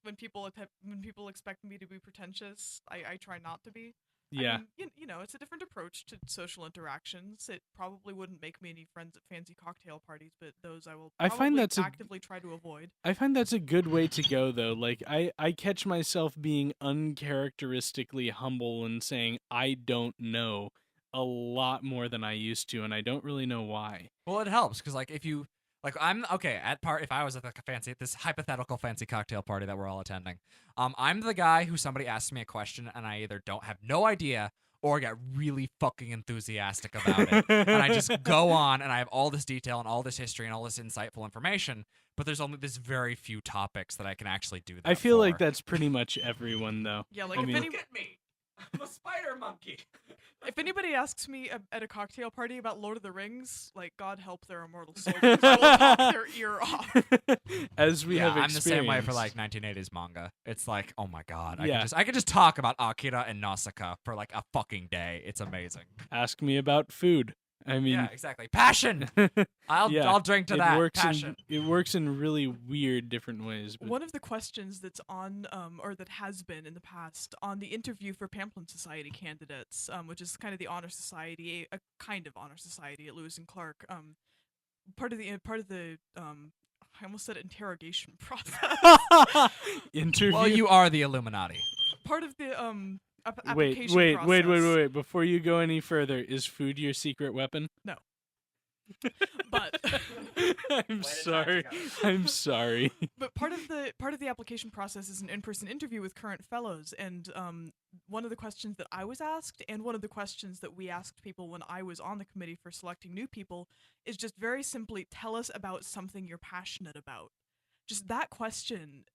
When people expect me to be pretentious, I try not to be. Yeah. I mean, it's a different approach to social interactions. It probably wouldn't make me any friends at fancy cocktail parties, but those I will actively try to avoid. I find that's a good way to go, though. Like, I catch myself being uncharacteristically humble and saying, I don't know a lot more than I used to, and I don't really know why. Well, it helps, because, like, if you... Like, if I was at like this hypothetical fancy cocktail party that we're all attending, I'm the guy who somebody asks me a question and I either don't have no idea or get really fucking enthusiastic about it. And I just go on and I have all this detail and all this history and all this insightful information, but there's only this very few topics that I can actually do that I feel for. like that's pretty much everyone, though. Yeah, like look at me. I'm a spider monkey. If anybody asks me at a cocktail party about Lord of the Rings, like, God help their immortal soldiers, I will pop their ear off. As we have experienced. I'm the same way for like 1980s manga. It's like, oh my god, I can just talk about Akira and Nausicaa for like a fucking day. It's amazing. Ask me about food, I mean, yeah, exactly. Passion. I'll drink to that. Passion. It works in really weird different ways. But one of the questions that's on, or that has been in the past on the interview for Pamplin Society candidates, which is kind of the honor society, a kind of honor society at Lewis and Clark. Part of the I almost said interrogation process. Interview. Well, you are the Illuminati. Part of the Wait, application process. wait. Before you go any further, is food your secret weapon? No. But I'm sorry. But part of the application process is an in-person interview with current fellows, and one of the questions that I was asked, and one of the questions that we asked people when I was on the committee for selecting new people, is just very simply, tell us about something you're passionate about. Just that question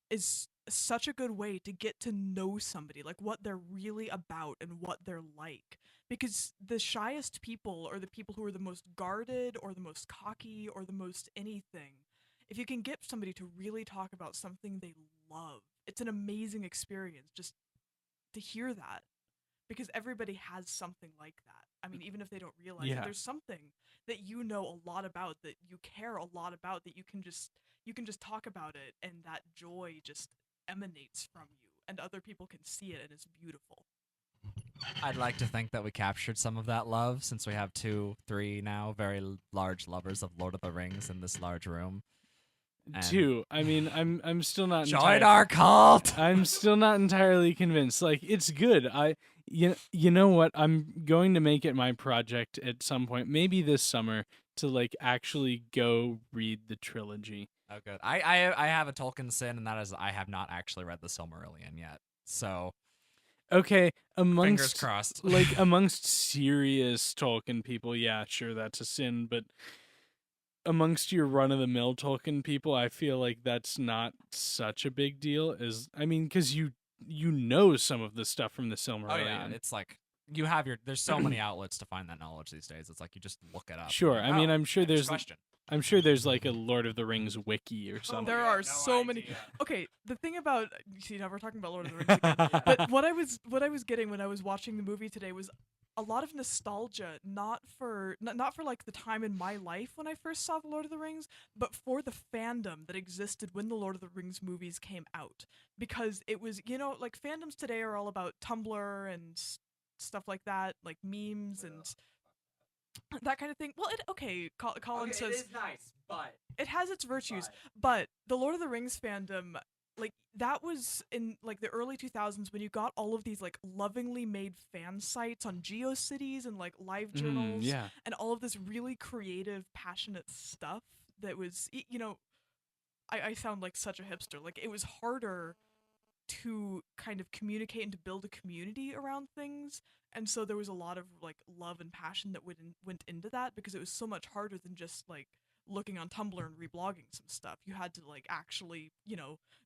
is such a good way to get to know somebody, like what they're really about and what they're like. Because the shyest people, or the people who are the most guarded or the most cocky or the most anything, if you can get somebody to really talk about something they love, it's an amazing experience just to hear that. Because everybody has something like that. I mean, even if they don't realize it, there's something that you know a lot about, that you care a lot about, that you can just talk about it, and that joy just emanates from you, and other people can see it, and it's beautiful. I'd like to think that we captured some of that love, since we have 3 now very large lovers of Lord of the Rings in this large room. And 2. I mean, I'm still not. Join our cult. I'm still not entirely convinced. Like, it's good. You know what? I'm going to make it my project at some point, maybe this summer, to like actually go read the trilogy. Oh, good. I have a Tolkien sin, and that is I have not actually read the Silmarillion yet. So, okay, fingers crossed. Like amongst serious Tolkien people, yeah, sure, that's a sin. But amongst your run-of-the-mill Tolkien people, I feel like that's not such a big deal. Because you know some of the stuff from the Silmarillion. Oh yeah, it's like you have there's so many outlets to find that knowledge these days. It's like you just look it up. Sure, I mean, I'm sure there's question. I'm sure there's like a Lord of the Rings wiki or something. There are so many. Okay, the thing about, see, now we're talking about Lord of the Rings again. But what I was getting when I was watching the movie today was a lot of nostalgia, not for like the time in my life when I first saw the Lord of the Rings, but for the fandom that existed when the Lord of the Rings movies came out. Because it was, like fandoms today are all about Tumblr and stuff like that, like memes and that kind of thing. Well, Colin says it is nice, but it has its virtues. But the Lord of the Rings fandom, like that was in like the early 2000s when you got all of these like lovingly made fan sites on GeoCities and like live journals, and all of this really creative, passionate stuff that was, I sound like such a hipster. Like it was harder to kind of communicate and to build a community around things, and so there was a lot of like love and passion that went into that, because it was so much harder than just like looking on Tumblr and reblogging some stuff. You had to like actually,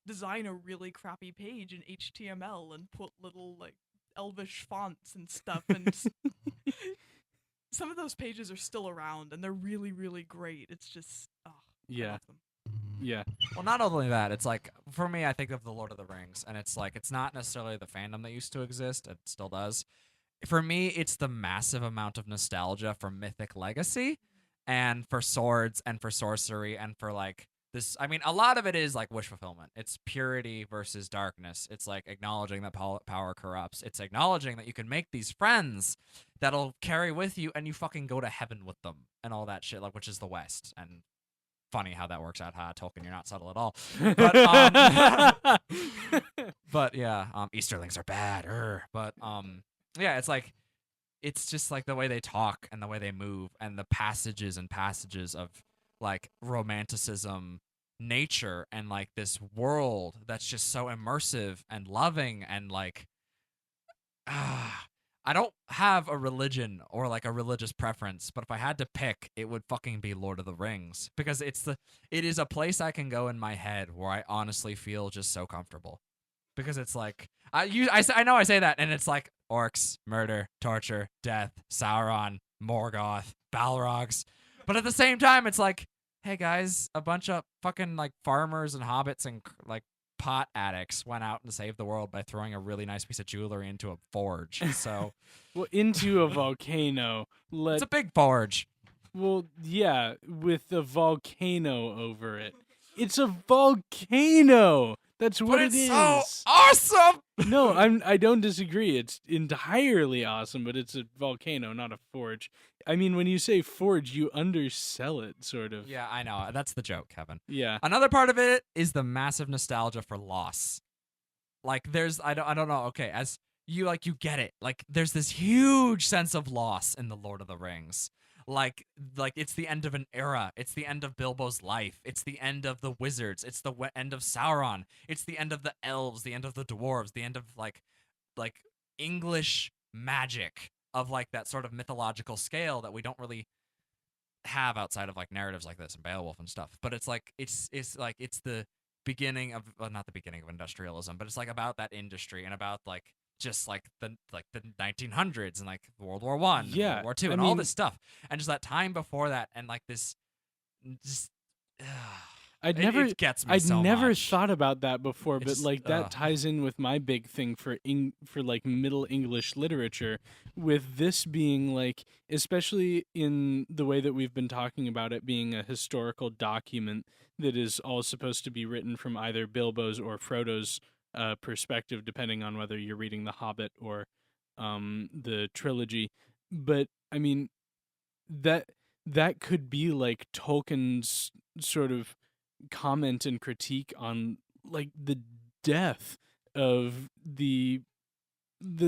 design a really crappy page in HTML and put little like elvish fonts and stuff, and some of those pages are still around and they're really, really great. It's just I love them. Yeah. Well, not only that, it's like, for me, I think of the Lord of the Rings, and it's like, it's not necessarily the fandom that used to exist. It still does. For me, it's the massive amount of nostalgia for mythic legacy and for swords and for sorcery and for like this. I mean, a lot of it is like wish fulfillment. It's purity versus darkness. It's like acknowledging that power corrupts. It's acknowledging that you can make these friends that'll carry with you and you fucking go to heaven with them and all that shit, like, which is the West. And funny how that works out. Tolkien, you're not subtle at all. But but yeah, Easterlings are bad. But yeah, it's like, it's just like the way they talk and the way they move and the passages and passages of like romanticism, nature, and like this world that's just so immersive and loving and like I don't have a religion or like a religious preference, but if I had to pick, it would fucking be Lord of the Rings, because it is a place I can go in my head where I honestly feel just so comfortable, because it's like I know I say that and it's like orcs, murder, torture, death, Sauron, Morgoth, Balrogs, but at the same time it's like, hey guys, a bunch of fucking like farmers and hobbits and like pot addicts went out and saved the world by throwing a really nice piece of jewelry into a forge. So, well, into a volcano. It's a big forge. Well, yeah, with a volcano over it. It's a volcano. That's what it is. So awesome. No, I don't disagree. It's entirely awesome, but it's a volcano, not a forge. I mean, when you say forge, you undersell it, sort of. Yeah, I know. That's the joke, Kevin. Yeah. Another part of it is the massive nostalgia for loss. Like, there's I don't know. Okay, as you get it. Like, there's this huge sense of loss in the Lord of the Rings. Like it's the end of an era. It's the end of Bilbo's life. It's the end of the wizards. It's the end of Sauron. It's the end of the elves. The end of the dwarves. The end of like English magic of like that sort of mythological scale that we don't really have outside of like narratives like this and Beowulf and stuff. But it's like it's the beginning of not the beginning of industrialism, but it's like about that industry and about like just like the 1900s and like World War I, yeah, World War II, and all this stuff, and just that time before that, and like this, just it gets me I'd so never much. thought about that before, but It's, like that ties in with my big thing for like Middle English literature, with this being like, especially in the way that we've been talking about it being a historical document that is all supposed to be written from either Bilbo's or Frodo's perspective, depending on whether you're reading The Hobbit or the trilogy. But I mean, that could be like Tolkien's sort of comment and critique on like the death of the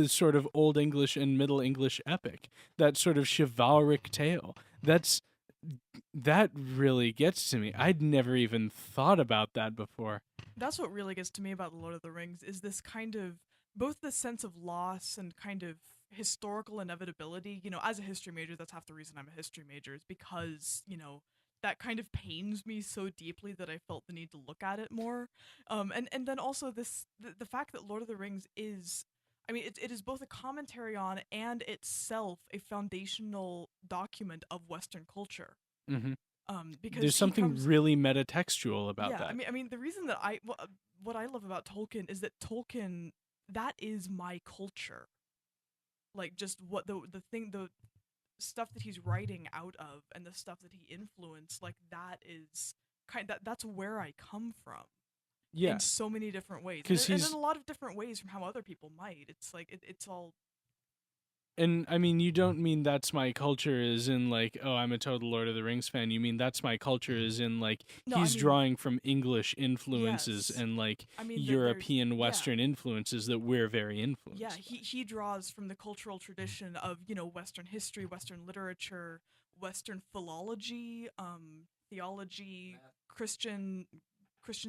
sort of Old English and Middle English epic, that sort of chivalric tale. That really gets to me. I'd never even thought about that before. That's what really gets to me about The Lord of the Rings, is this kind of, both the sense of loss and kind of historical inevitability. You know, as a history major, that's half the reason I'm a history major, is because, you know, that kind of pains me so deeply that I felt the need to look at it more. And then also the fact that Lord of the Rings is, I mean, it is both a commentary on and itself a foundational document of Western culture. Mm-hmm. Because there's something really metatextual about that. I mean, the reason that what I love about Tolkien is that Tolkien, that is my culture. Like, just what the stuff that he's writing out of and the stuff that he influenced, like, that is that's where I come from. Yeah. In so many different ways. And in a lot of different ways from how other people might. It's like it's all. And I mean, you don't mean that's my culture as in like, oh, I'm a total Lord of the Rings fan. You mean that's my culture as in like, he's drawing from English influences and like European Western influences that we're very influenced. Yeah, he draws from the cultural tradition of, you know, Western history, Western literature, Western philology, theology, Christian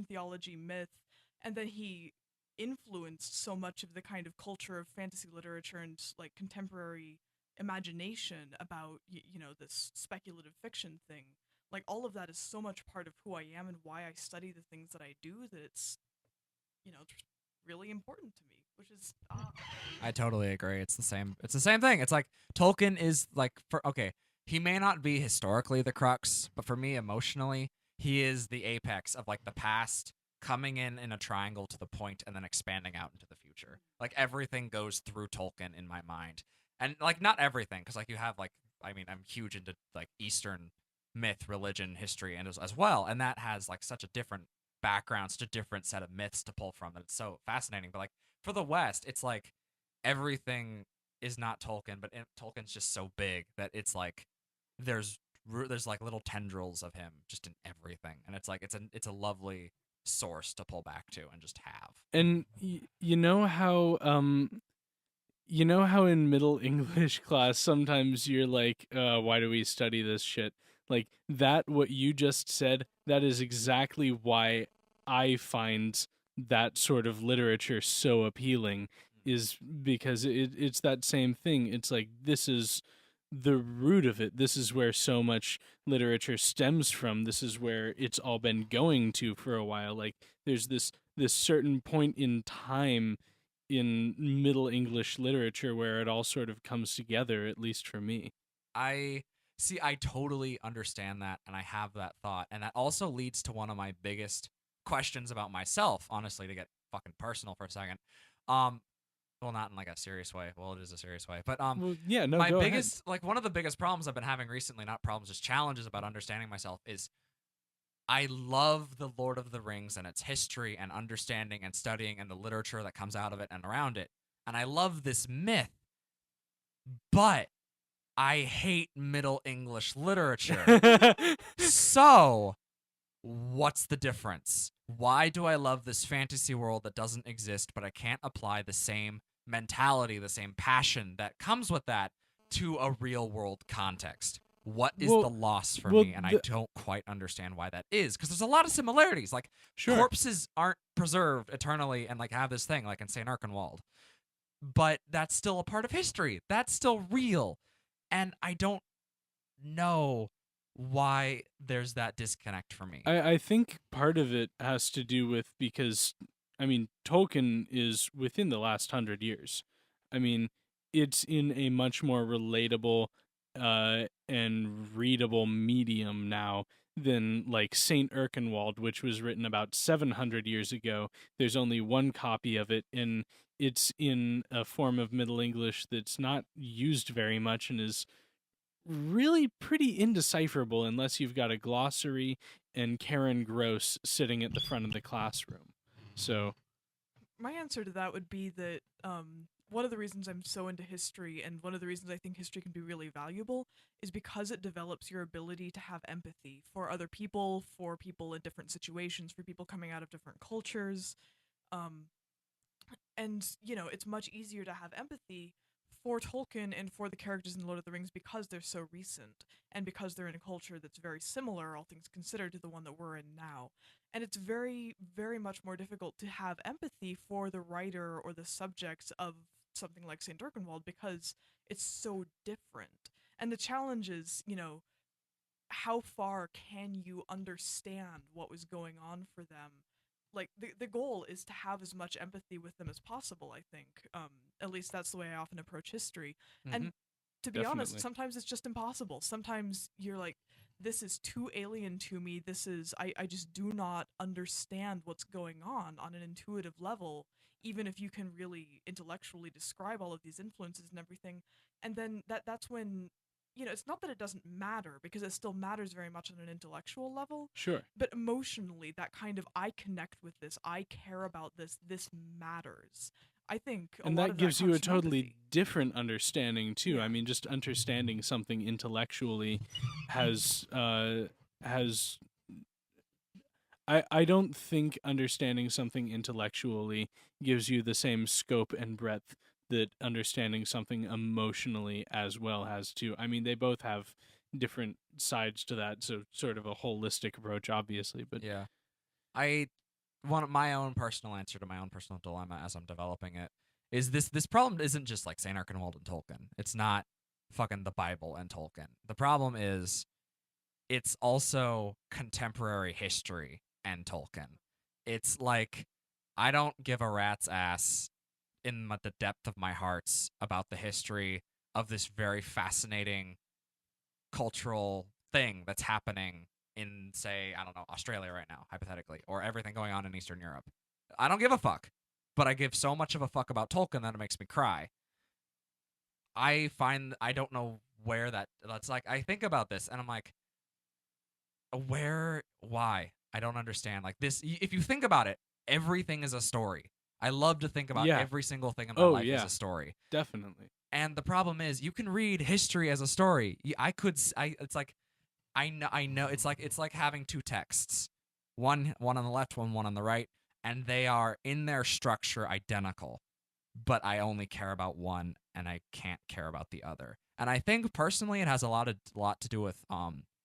theology, myth, and then he influenced so much of the kind of culture of fantasy literature and like contemporary imagination about you know, this speculative fiction thing. Like, all of that is so much part of who I am and why I study the things that I do, that it's, you know, really important to me, which is I totally agree. It's the same thing. It's like Tolkien is like, he may not be historically the crux, but for me emotionally, he is the apex of like the past coming in a triangle to the point and then expanding out into the future. Like, everything goes through Tolkien in my mind. And like, not everything, because like you have like, I mean, I'm huge into like Eastern myth, religion, history, and as well, and that has like such a different background, such a different set of myths to pull from, that it's so fascinating. But like for the West, it's like everything is not Tolkien, but Tolkien's just so big that it's like there's like little tendrils of him just in everything, and it's like it's a lovely source to pull back to and just have. And you know how in Middle English class sometimes you're like, why do we study this shit? Like, that, what you just said, that is exactly why I find that sort of literature so appealing, is because it's that same thing. It's like, this is the root of it. This is where so much literature stems from. This is where it's all been going to for a while. Like, there's this certain point in time in Middle English literature where it all sort of comes together, at least for me. I totally understand that, and I have that thought, and that also leads to one of my biggest questions about myself, honestly, to get fucking personal for a second. Well, not in like a serious way. Well, it is a serious way, but Well, yeah, no, my go biggest, like one of the biggest problems I've been having recently, not problems, just challenges about understanding myself, is I love the Lord of the Rings and its history and understanding and studying and the literature that comes out of it and around it. And I love this myth, but I hate Middle English literature. ahead. So, what's the difference? Why do I love this fantasy world that doesn't exist, but I can't apply the same mentality, the same passion that comes with that to a real world context? What is the loss for me? And I don't quite understand why that is, because there's a lot of similarities. Like, corpses aren't preserved eternally and like have this thing like in St. Erkenwald, but that's still a part of history. That's still real, and I don't know why there's that disconnect for me. I think part of it has to do with because, I mean, Tolkien is within the last 100 years. I mean, it's in a much more relatable and readable medium now than like St. Erkenwald, which was written about 700 years ago. There's only one copy of it, and it's in a form of Middle English that's not used very much and is really pretty indecipherable unless you've got a glossary and Karen Gross sitting at the front of the classroom. So my answer to that would be that one of the reasons I'm so into history, and one of the reasons I think history can be really valuable, is because it develops your ability to have empathy for other people, for people in different situations, for people coming out of different cultures. And, you know, it's much easier to have empathy for Tolkien and for the characters in Lord of the Rings because they're so recent, and because they're in a culture that's very similar, all things considered, to the one that we're in now. And it's very, very much more difficult to have empathy for the writer or the subjects of something like St. Erkenwald because it's so different. And the challenge is, you know, how far can you understand what was going on for them? Like, the goal is to have as much empathy with them as possible, I think. At least that's the way I often approach history. And to be honest, sometimes it's just impossible. Sometimes you're like, this is too alien to me. This is, I just do not understand what's going on an intuitive level, even if you can really intellectually describe all of these influences and everything. And then that's when, you know, it's not that it doesn't matter, because it still matters very much on an intellectual level. Sure. But emotionally, that kind of, I connect with this, I care about this, this matters. I think a and lot that of gives that you a comes from totally empathy. different understanding too. I mean, just understanding something intellectually has I don't think understanding something intellectually gives you the same scope and breadth that understanding something emotionally as well has too. I mean, they both have different sides to that, so sort of a holistic approach, obviously. But yeah, I want my own personal answer to my own personal dilemma as I'm developing it is this problem isn't just like St. Erkenwald and Tolkien. It's not fucking the Bible and Tolkien. The problem is it's also contemporary history and Tolkien. It's like I don't give a rat's ass in the depth of my hearts about the history of this very fascinating cultural thing that's happening in, say, I don't know, Australia right now, hypothetically, or everything going on in Eastern Europe. I don't give a fuck, but I give so much of a fuck about Tolkien that it makes me cry. I don't know where that's like, I think about this and I'm like, why? I don't understand. Like this, if you think about it, everything is a story. I love to think about every single thing in my life as a story. Definitely. And the problem is, you can read history as a story. It's like, I know. It's like having two texts, one on the left, one on the right, and they are in their structure identical. But I only care about one, and I can't care about the other. And I think personally, it has a lot to do with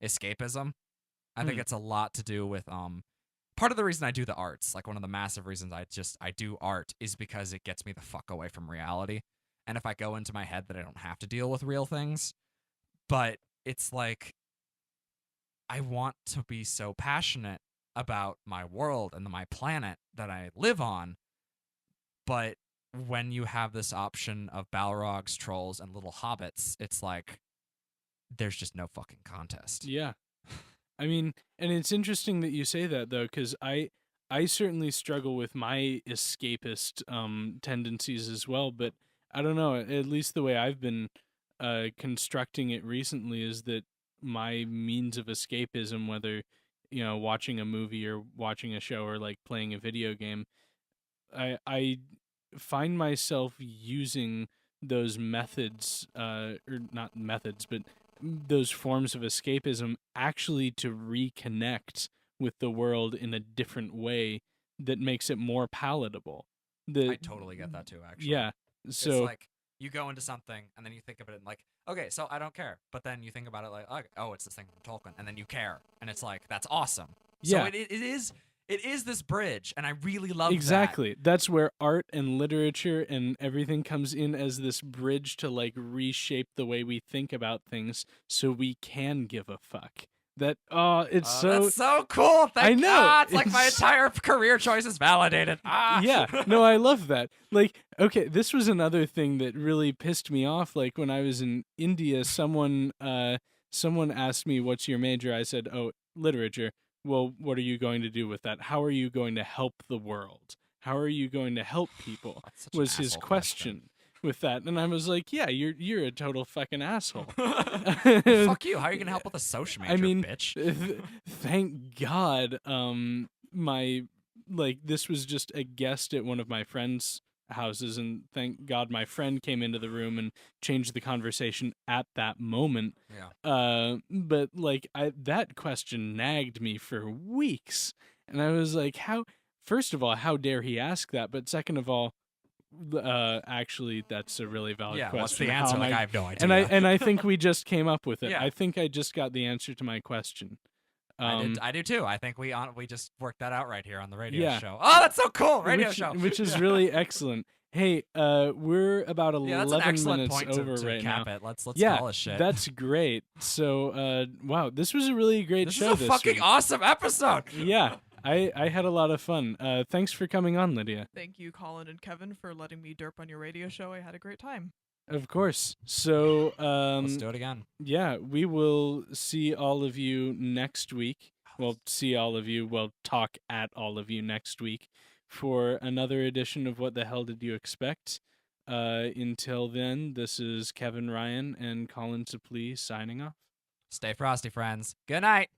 escapism. I think it's a lot to do with part of the reason I do the arts, like one of the massive reasons I do art, is because it gets me the fuck away from reality. And if I go into my head that I don't have to deal with real things, but it's like I want to be so passionate about my world and my planet that I live on, but when you have this option of Balrogs, trolls, and little hobbits, it's like there's just no fucking contest. Yeah. I mean, and it's interesting that you say that though, because I I certainly struggle with my escapist tendencies as well, but I don't know, at least the way I've been constructing it recently is that my means of escapism, whether, watching a movie or watching a show or like playing a video game, I find myself using those methods, or not methods, but those forms of escapism actually to reconnect with the world in a different way that makes it more palatable. I totally get that too, actually. Yeah. So it's like you go into something and then you think of it and like, okay, so I don't care. But then you think about it like, oh, it's this thing from Tolkien, and then you care, and it's like, that's awesome. Yeah. So it is this bridge, and I really love exactly. That's where art and literature and everything comes in as this bridge to like reshape the way we think about things so we can give a fuck. That's so cool. Thank God. It's like my entire career choice is validated. Yeah, no, I love that. Like, okay, this was another thing that really pissed me off. Like when I was in India, someone asked me, "What's your major?" I said, "Oh, literature." Well, what are you going to do with that? How are you going to help the world? How are you going to help people? Was his question with that. And I was like, yeah, you're a total fucking asshole. Fuck you. How are you going to help with a social major, bitch? Thank God this was just a guest at one of my friends' houses, and thank God my friend came into the room and changed the conversation at that moment. Yeah. But like that question nagged me for weeks. And I was like, first of all, how dare he ask that? But second of all, actually, that's a really valid question. What's the answer? I have no idea. And I think we just came up with it. Yeah. I think I just got the answer to my question. I do too. I think we just worked that out right here on the radio show. Oh, that's so cool! Show, which is really excellent. Hey, we're about 11 minutes over to right cap now. It. Let's call it shit. That's great. So, wow, this was a really great show. This is a fucking awesome episode. Yeah. I had a lot of fun. Thanks for coming on, Lydia. Thank you, Colin and Kevin, for letting me derp on your radio show. I had a great time. Of course. So, let's do it again. Yeah, we will see all of you next week. We'll talk at all of you next week for another edition of What the Hell Did You Expect? Until then, this is Kevin Ryan and Colin Suplee signing off. Stay frosty, friends. Good night.